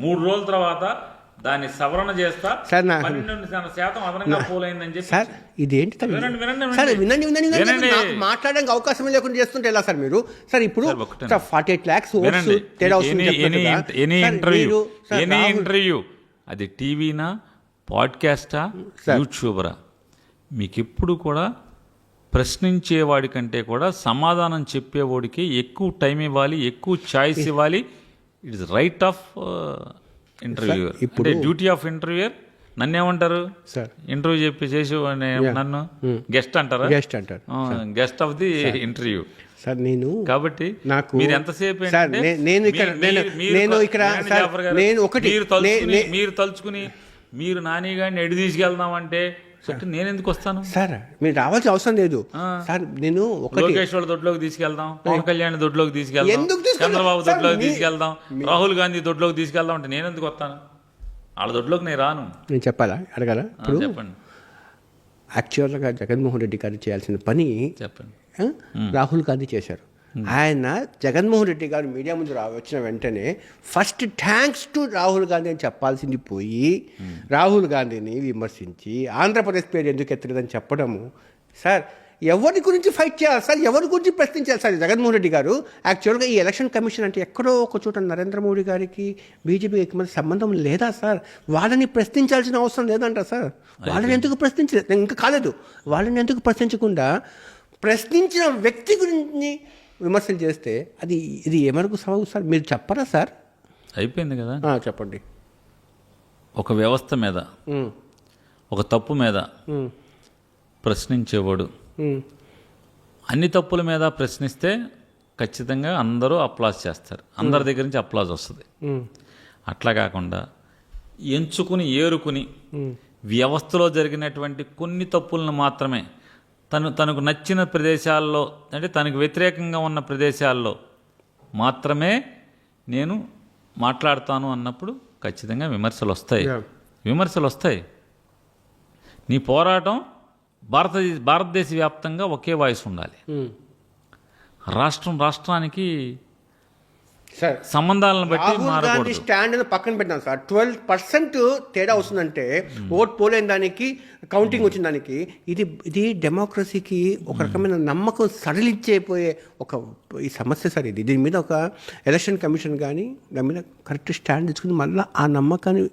3 రోజుల తర్వాత దాన్ని సవరణ చేస్తా 12.5% అదనంగా పోలైందని చెప్పి. సార్ ఇదేంటి మాట్లాడడానికి అవకాశం లేకుండా చేస్తుంటే ఎలా సార్ మీరు? సార్ ఇప్పుడు 48 lakhs ఎనీ ఇంటర్వ్యూ అది టీవీనా, పాడ్కాస్టా, యూట్యూబరా, మీకు ఎప్పుడు కూడా ప్రశ్నించేవాడి కంటే కూడా సమాధానం చెప్పేవాడికి ఎక్కువ టైం ఇవ్వాలి, ఎక్కువ ఛాయిస్ ఇవ్వాలి. It is right of interviewer, అంటే డ్యూటీ ఆఫ్ ఇంటర్వ్యూయర్ నన్నేమంటారు సార్ ఇంటర్వ్యూ చేసి నన్ను గెస్ట్ అంటారా? గెస్ట్ అంటారు guest of the interview sir. నేను కాబట్టి నాకు మీరు ఎంతసేపు సార్ నేను ఇక్కడ మీరు తలుచుకుని మీరు నాని గారిని ఎడి తీసుకెళ్దామంటే నేను ఎందుకు వస్తాను సార్? మీరు రావాల్సిన అవసరం లేదు సార్. నేను లోకేష్ వాళ్ళ దొడ్లోకి తీసుకెళ్దాం, పవన్ కళ్యాణ్ దొడ్లోకి తీసుకెళ్దాం, చంద్రబాబు దొడ్లోకి తీసుకెళ్దాం, రాహుల్ గాంధీ దొడ్లోకి తీసుకెళ్దాం అంటే నేను ఎందుకు వస్తాను? వాళ్ళ దొడ్లోకి నేను రాను. నేను చెప్పాలా, అడగాల? ఇప్పుడు చెప్పండి. యాక్చువల్గా జగన్మోహన్ రెడ్డి గారు చేయాల్సిన పని చెప్పండి రాహుల్ గాంధీ చేశారు. ఆయన జగన్మోహన్ రెడ్డి గారు మీడియా ముందు వచ్చిన వెంటనే first thanks to Rahul Gandhi అని చెప్పాల్సింది పోయి రాహుల్ గాంధీని విమర్శించి ఆంధ్రప్రదేశ్ పేరు ఎందుకు ఎత్తలేదని చెప్పడము. సార్ ఎవరి గురించి ఫైట్ చేయాలి సార్? ఎవరి గురించి ప్రశ్నించాలి సార్? జగన్మోహన్ రెడ్డి గారు యాక్చువల్గా ఈ ఎలక్షన్ కమిషన్ అంటే ఎక్కడో ఒక చోట నరేంద్ర మోడీ గారికి బీజేపీకి మధ్య సంబంధం లేదా సార్? వాళ్ళని ప్రశ్నించాల్సిన అవసరం లేదంట సార్. వాళ్ళని ఎందుకు ప్రశ్నించలేదు? ఇంకా కాలేదు. వాళ్ళని ఎందుకు ప్రశ్నించకుండా ప్రశ్నించిన వ్యక్తి గురించి విమర్శలు చేస్తే ఇది ఏమరకు సబబు సార్? మీరు చెప్పరా సార్? అయిపోయింది కదా. చెప్పండి. ఒక వ్యవస్థ మీద ఒక తప్పు మీద ప్రశ్నించేవాడు అన్ని తప్పుల మీద ప్రశ్నిస్తే ఖచ్చితంగా అందరూ అప్లాజ్ చేస్తారు, అందరి దగ్గర నుంచి అప్లాజ్ వస్తుంది. అట్లా కాకుండా ఎంచుకుని ఏరుకుని వ్యవస్థలో జరిగినటువంటి కొన్ని తప్పులను మాత్రమే తనకు నచ్చిన ప్రదేశాల్లో, అంటే తనకు వ్యతిరేకంగా ఉన్న ప్రదేశాల్లో మాత్రమే నేను మాట్లాడతాను అన్నప్పుడు ఖచ్చితంగా విమర్శలు వస్తాయి. నీ పోరాటం భారతదేశ వ్యాప్తంగా ఒకే వాయిస్ ఉండాలి. రాష్ట్రానికి సంబంధాలను బట్టి మారకూడదు. స్టాండ్ పక్కన పెట్టాను సార్. 12% తేడా వస్తుందంటే ఓట్ పోలేని దానికి, కౌంటింగ్ వచ్చిన దానికి, ఇది డెమోక్రసీకి ఒక రకమైన నమ్మకం సడలించేపోయే ఈ సమస్య సార్. దీని మీద ఒక ఎలక్షన్ కమిషన్ కానీ దాని మీద కరెక్ట్ స్టాండ్ తీసుకుని మళ్ళీ ఆ నమ్మకాన్ని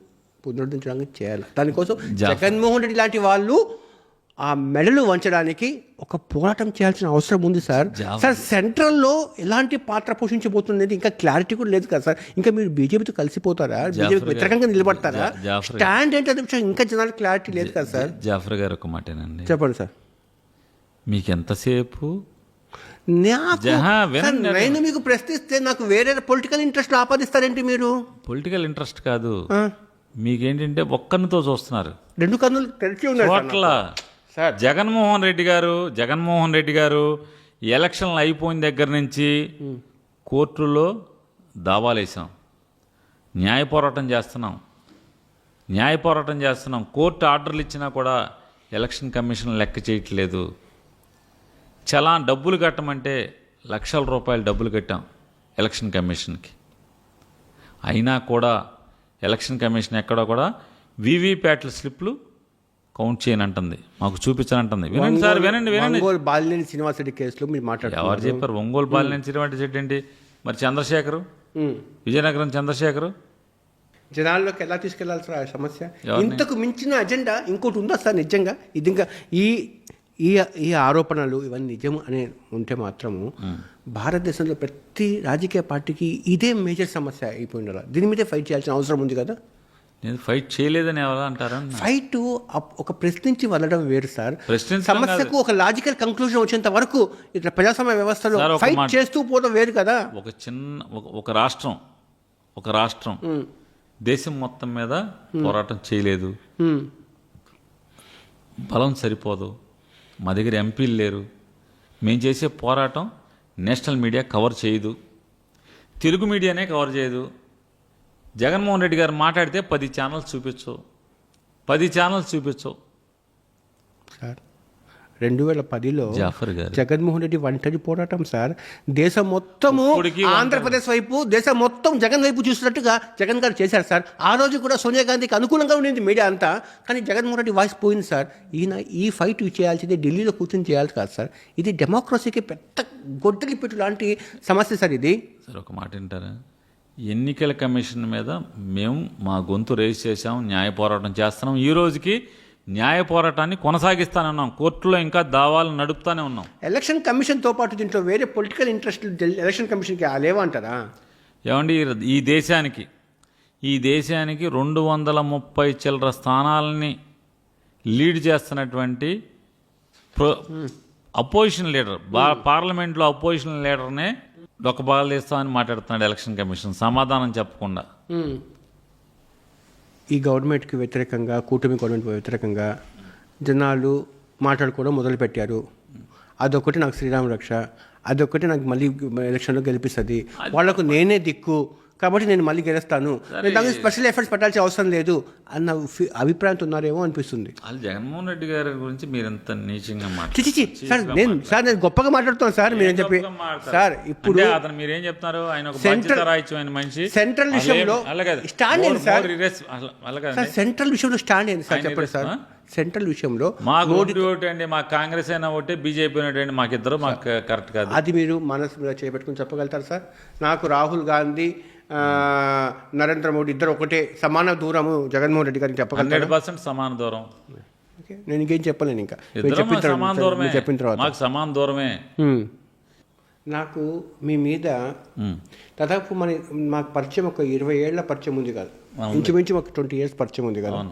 పునరుద్ధరించడానికి చేయాలి. దానికోసం జగన్మోహన్ రెడ్డి లాంటి వాళ్ళు ఆ మెడలు వంచడానికి ఒక పోరాటం చేయాల్సిన అవసరం ఉంది సార్. సార్ సెంట్రల్లో ఎలాంటి పాత్ర పోషించబోతున్నది ఇంకా క్లారిటీ కూడా లేదు కదా సార్. ఇంకా మీరు బీజేపీతో కలిసిపోతారా? బీజేపీకి వ్యతిరేకంగా నిలబడతారా? స్టాండ్ ఏంటంటే ఇంకా జనాలకు క్లారిటీ లేదు కదా సార్. జాఫర్ గారు ఒక మాటేనండి, చెప్పండి సార్. మీకు ఎంతసేపు నేను మీకు ప్రశ్నిస్తే నాకు వేరే పొలిటికల్ ఇంట్రెస్ట్ ఆపాదిస్తారేంటి మీరు? పొలిటికల్ ఇంట్రెస్ట్ కాదు, మీకేంటంటే ఒక్కరితో చూస్తున్నారు. రెండు కన్నులు తెరిచి ఉన్నాయి. జగన్మోహన్ రెడ్డి గారు ఎలక్షన్లు అయిపోయిన దగ్గర నుంచి కోర్టులో దావాలేసాం, న్యాయ పోరాటం చేస్తున్నాం. కోర్టు ఆర్డర్లు ఇచ్చినా కూడా ఎలక్షన్ కమిషన్ లెక్క చేయట్లేదు. డబ్బులు కట్టమంటే లక్షల రూపాయలు డబ్బులు కట్టాం ఎలక్షన్ కమిషన్కి. అయినా కూడా ఎలక్షన్ కమిషన్ ఎక్కడో కూడా వీవీప్యాట్ల స్లిప్లు కౌంట్ చేయనంటుంది, మాకు చూపించనంటుంది. వినండి సార్, వినండి. ఒంగోలు బాలినేని శ్రీనివాసరెడ్డి కేసులో మీరు మాట్లాడారు. ఎవరు చెప్పారు ఒంగోలు బాలినేని శ్రీనివాసరెడ్డి ఏంటి? మరి చంద్రశేఖరు, విజయనగరం చంద్రశేఖరు జనాల్లోకి ఎలా తీసుకెళ్లాలి సార్ ఆ సమస్య? ఇంతకు మించిన అజెండా ఇంకోటి ఉందా సార్? నిజంగా ఇది ఇంకా ఈ ఆరోపణలు ఇవన్నీ నిజం అని ఉంటే మాత్రము భారతదేశంలో ప్రతి రాజకీయ పార్టీకి ఇదే మేజర్ సమస్య అయిపోయింది. దీని మీదే ఫైట్ చేయాల్సిన అవసరం ఉంది కదా. నేను ఫైట్ చేయలేదని ఎవరు అంటారా? ఫైట్ ఒక ప్రశ్నించి వెళ్ళడం వేరు సార్. సమస్యకు ఒక లాజికల్ కంక్లూజన్ వచ్చేంత వరకు ఇట్లా ప్రజాస్వామ్య వ్యవస్థలో ఫైట్ చేస్తూ పోవడం వేరు కదా. ఒక రాష్ట్రం దేశం మొత్తం మీద పోరాటం చేయలేదు, బలం సరిపోదు, మా దగ్గర ఎంపీలు లేరు, మేము చేసే పోరాటం నేషనల్ మీడియా కవర్ చేయదు, తెలుగు మీడియానే కవర్ చేయదు. జగన్మోహన్ రెడ్డి గారు మాట్లాడితే 10 ఛానల్స్ చూపించవు సార్. 2010లో జాఫర్ గారు జగన్మోహన్ రెడ్డి ఒంటరి పోరాటం సార్. దేశం మొత్తము ఆంధ్రప్రదేశ్ వైపు, దేశం మొత్తం జగన్ వైపు చూసినట్టుగా జగన్ గారు చేశారు సార్. ఆ రోజు కూడా సోనియా గాంధీకి అనుకూలంగా ఉండింది మీడియా అంతా, కానీ జగన్మోహన్ రెడ్డి వాయిస్ పోయింది సార్. ఈ ఫైట్ చేయాల్సింది ఢిల్లీలో కూర్చొని చేయాలి కాదు సార్. ఇది డెమోక్రసీకి పెద్ద గొడ్డలి పెట్టు లాంటి సమస్య సార్ ఇది. సార్ ఒక మాట వింటారా? ఎన్నికల కమిషన్ మీద మేము మా గొంతు రేజ్ చేసాం, న్యాయ పోరాటం చేస్తున్నాం. ఈ రోజుకి న్యాయ పోరాటాన్ని కొనసాగిస్తానన్నాం, కోర్టులో ఇంకా దావాలు నడుపుతానే ఉన్నాం. ఎలక్షన్ కమిషన్తో పాటు దీంట్లో వేరే పొలిటికల్ ఇంట్రెస్ట్ ఎలక్షన్ కమిషన్కి లేవంటారా? ఏమండి, ఈ దేశానికి ఈ దేశానికి 230 చిల్లర స్థానాలని లీడ్ చేస్తున్నటువంటి అపోజిషన్ లీడర్ పార్లమెంట్లో అపోజిషన్ లీడర్నే డొక్కబాలు తీస్తామని మాట్లాడుతున్నాడు ఎలక్షన్ కమిషన్ సమాధానం చెప్పకుండా. ఈ గవర్నమెంట్కి వ్యతిరేకంగా, కూటమి గవర్నమెంట్ వ్యతిరేకంగా జనాలు మాట్లాడుకోవడం మొదలుపెట్టారు. అదొకటి నాకు శ్రీరామ రక్ష, అదొకటి నాకు మళ్ళీ ఎలక్షన్లో గెలిపిస్తుంది, వాళ్లకు నేనే దిక్కు కాబట్టి నేను మళ్ళీ గెలుస్తాను, నేను దానికి స్పెషల్ ఎఫర్ట్స్ పెట్టాల్సిన అవసరం లేదు అన్న అభిప్రాయంతో ఉన్నారేమో అనిపిస్తుంది. వాళ్ళు జగన్మోహన్ రెడ్డి గారి గురించి మీరు ఎంత నీచంగా నేను గొప్పగా మాట్లాడుతాను సార్ మీరు చెప్పి సార్. ఇప్పుడు అతను మీరేం చెప్తున్నారు, ఆయన ఒక బాధ్యత రాయించిన మనిషి, సెంట్రల్ విషయంలో స్టాండ్ ఏంటి సార్? సెంట్రల్ విషయంలో స్టాండ్ ఏంటి సార్ చెప్పండి సార్. సెంట్రల్ విషయంలో మాకు ఓటు అండి, మాకు కాంగ్రెస్ అయినా ఒకటి, బీజేపీ అయినా మాకిద్దరు మాకు కరెక్ట్ కాదు. అది మీరు మనసు మీద చేపెట్టుకుని చెప్పగలుగుతారు సార్? నాకు రాహుల్ గాంధీ, నరేంద్ర మోడీ ఇద్దరు ఒకటే, సమాన దూరము జగన్మోహన్ రెడ్డి గారికి చెప్పగలుగుతారు? 100% సమాన దూరం. నేను ఇంకేం చెప్పలేను, ఇంకా సమాన దూరమే, చెప్పిన తర్వాత మాకు సమాన దూరమే. నాకు మీ మీద దాదాపు మాకు పరిచయం ఒక 20 ఏళ్ల పరిచయం ఉంది కాదు, ఇంచుమించు ఒక 20 years పరిచయం ఉంది కదా.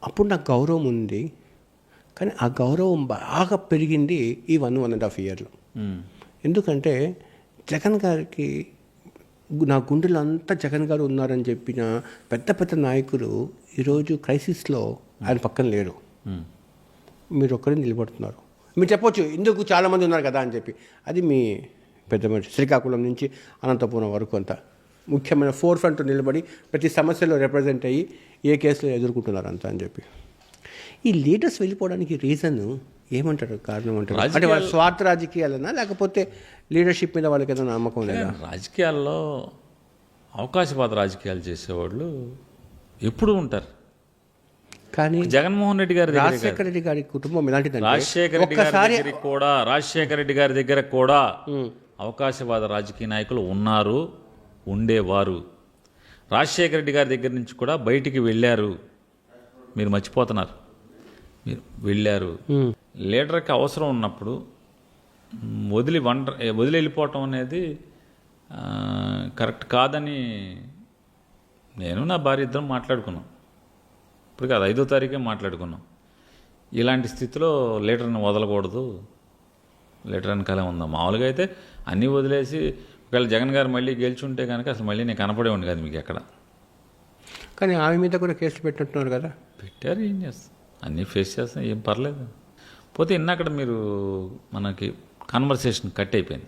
అప్పుడు నాకు గౌరవం ఉంది, కానీ ఆ గౌరవం బాగా పెరిగింది ఈ 1.5 yearలో. ఎందుకంటే జగన్ గారికి నా గుండెలో అంతా జగన్ గారు ఉన్నారని చెప్పిన పెద్ద పెద్ద నాయకులు ఈరోజు క్రైసిస్లో ఆయన పక్కన లేరు. మీరు ఒక్కరే నిలబడుతున్నారు. మీరు చెప్పొచ్చు ఎందుకు చాలామంది ఉన్నారు కదా అని చెప్పి, అది మీ పెద్ద మనిషి శ్రీకాకుళం నుంచి అనంతపురం వరకు అంతా ముఖ్యమైన ఫోర్ ఫ్రంట్ నిలబడి ప్రతి సమస్యలో రిప్రజెంట్ అయ్యి ఏ కేసులో ఎదుర్కొంటున్నారు అంతా అని చెప్పి. ఈ లీడర్స్ వెళ్ళిపోవడానికి రీజన్ ఏమంటారు, కారణం అంటారు? అంటే వాళ్ళ స్వార్థ రాజకీయాలనా, లేకపోతే లీడర్షిప్ మీద వాళ్ళకి ఏదైనా నమ్మకం లేదా? రాజకీయాల్లో అవకాశవాద రాజకీయాలు చేసేవాళ్ళు ఎప్పుడు ఉంటారు. కానీ జగన్మోహన్ రెడ్డి గారి, రాజశేఖర రెడ్డి గారి కుటుంబం ఎలాంటిది? రాజశేఖర రెడ్డి గారి దగ్గర కూడా అవకాశవాద రాజకీయ నాయకులు ఉన్నారు, ఉండేవారు. రాజశేఖర రెడ్డి గారి దగ్గర నుంచి కూడా బయటికి వెళ్ళారు, మీరు మర్చిపోతున్నారు. మీరు వెళ్ళారు. లీడర్కి అవసరం ఉన్నప్పుడు వదిలి వెళ్ళిపోవటం అనేది కరెక్ట్ కాదని నేను నా భార్య ఇద్దరం మాట్లాడుకున్నాం. ఇప్పుడు కాదు, 5వ తారీఖే మాట్లాడుకున్నాం. ఇలాంటి స్థితిలో లీడర్ని వదలకూడదు, లీటర్ వెనకాలే ఉందాం. మామూలుగా అయితే అన్నీ వదిలేసి ఒకవేళ జగన్ గారు మళ్ళీ గెలిచుంటే కనుక అసలు మళ్ళీ నేను కనపడే ఉండి కాదు మీకు ఎక్కడ. కానీ ఆమె మీద కూడా కేసులు పెట్టినట్టున్నారు కదా. పెట్టారు, ఏం చేస్తాం, అన్నీ ఫేస్ చేస్తాం, ఏం పర్లేదు. పోతే ఇన్నక్కడ మీరు మనకి కన్వర్సేషన్ కట్ అయిపోయింది.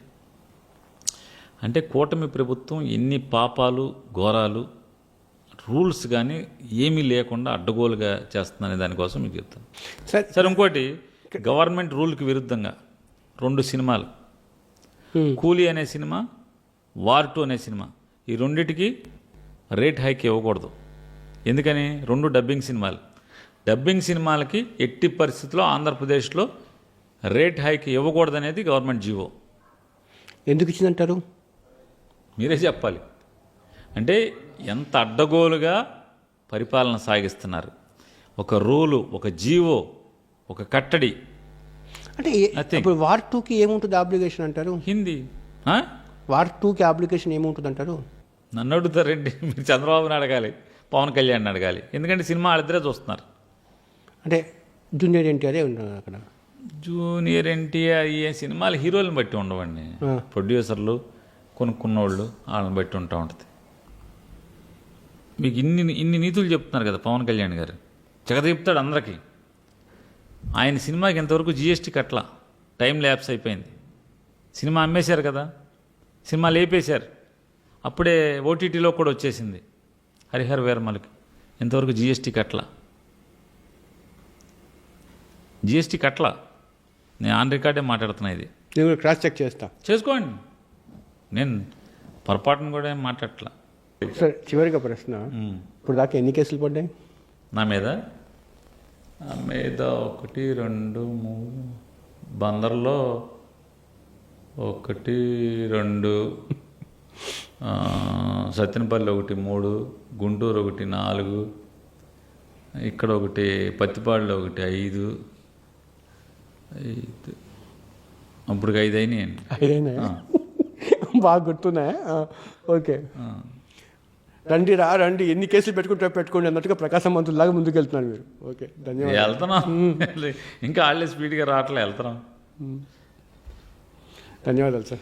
అంటే కూటమి ప్రభుత్వం ఎన్ని పాపాలు ఘోరాలు రూల్స్ కానీ ఏమీ లేకుండా అడ్డగోలుగా చేస్తుందనే దానికోసం మీకు చెప్తాను. సరే, ఇంకోటి గవర్నమెంట్ రూల్కి విరుద్ధంగా 2 సినిమాలు, కూలీ అనే సినిమా, వార్ 2 అనే సినిమా, ఈ రెండిటికి రేట్ హైక్ ఇవ్వకూడదు. ఎందుకని? 2 డబ్బింగ్ సినిమాలు. డబ్బింగ్ సినిమాలకి ఎట్టి పరిస్థితుల్లో ఆంధ్రప్రదేశ్లో రేట్ హైక్ ఇవ్వకూడదనేది గవర్నమెంట్ జీవో. ఎందుకు ఇచ్చిందంటారు? మీరే చెప్పాలి. అంటే ఎంత అడ్డగోలుగా పరిపాలన సాగిస్తున్నారు. ఒక రూలు, ఒక జీవో, ఒక కట్టడి. అంటే ఇప్పుడు వార్ 2కి ఏముంటుంది అప్లికేషన్ అంటారు? హిందీ. వార్ 2కి అప్లికేషన్ ఏముంటుంది అంటారు? నన్ను అడుగుతారండి, మీరు చంద్రబాబుని అడగాలి, పవన్ కళ్యాణ్ని అడగాలి. ఎందుకంటే సినిమా వాళ్ళిద్దరే చూస్తున్నారు. అంటే జూనియర్ ఎన్టీఆరే ఉన్నారు అక్కడ. జూనియర్ ఎన్టీఆర్ ఈ సినిమాలు హీరోలను బట్టి ఉండవండి, ప్రొడ్యూసర్లు కొనుక్కున్నోళ్ళు వాళ్ళని బట్టి ఉంటా ఉంటుంది. మీకు ఇన్ని నీతులు చెప్తున్నారు కదా పవన్ కళ్యాణ్ గారు, జగత చెప్తాడు అందరికీ. ఆయన సినిమాకి ఇంతవరకు జీఎస్టీ కట్ల, టైం ల్యాప్స్ అయిపోయింది. సినిమా అమ్మేశారు కదా, సినిమా లేపేశారు. అప్పుడే ఓటీటీలో కూడా వచ్చేసింది హరిహర వీరమలకి. ఇంతవరకు జీఎస్టీ కట్ల, జీఎస్టీ కట్ల. నేను ఆన్ రికార్డే మాట్లాడుతున్నా. ఇది నేను క్రాస్ చెక్ చేస్తా, చేసుకోండి. నేను పొరపాటును కూడా ఏం మాట్లాడట్లా. సార్, చివరిగా ప్రశ్న, ఇప్పుడు దాకా ఎన్ని కేసులు పడ్డాయి నా మీద? 1, 2, 3, బందర్లో 1, 2, సత్తెనపల్లి 1, 3, గుంటూరు 1, 4, ఇక్కడ 1, పత్తిపాడులో 1, 5. అప్పుడు 5 అయినాయండి. బాగా గుర్తున్నాయా? ఓకే. రండి రండి ఎన్ని కేసులు పెట్టుకోండి అన్నట్టుగా ప్రకాశం మంత్రులాగా ముందుకు వెళ్తున్నారు మీరు. ఓకే, ధన్యవాదాలు. వెళ్తున్నాం ఇంకా వాళ్ళే స్పీడ్గా రావట్లే, వెళ్తున్నాం. ధన్యవాదాలు సార్.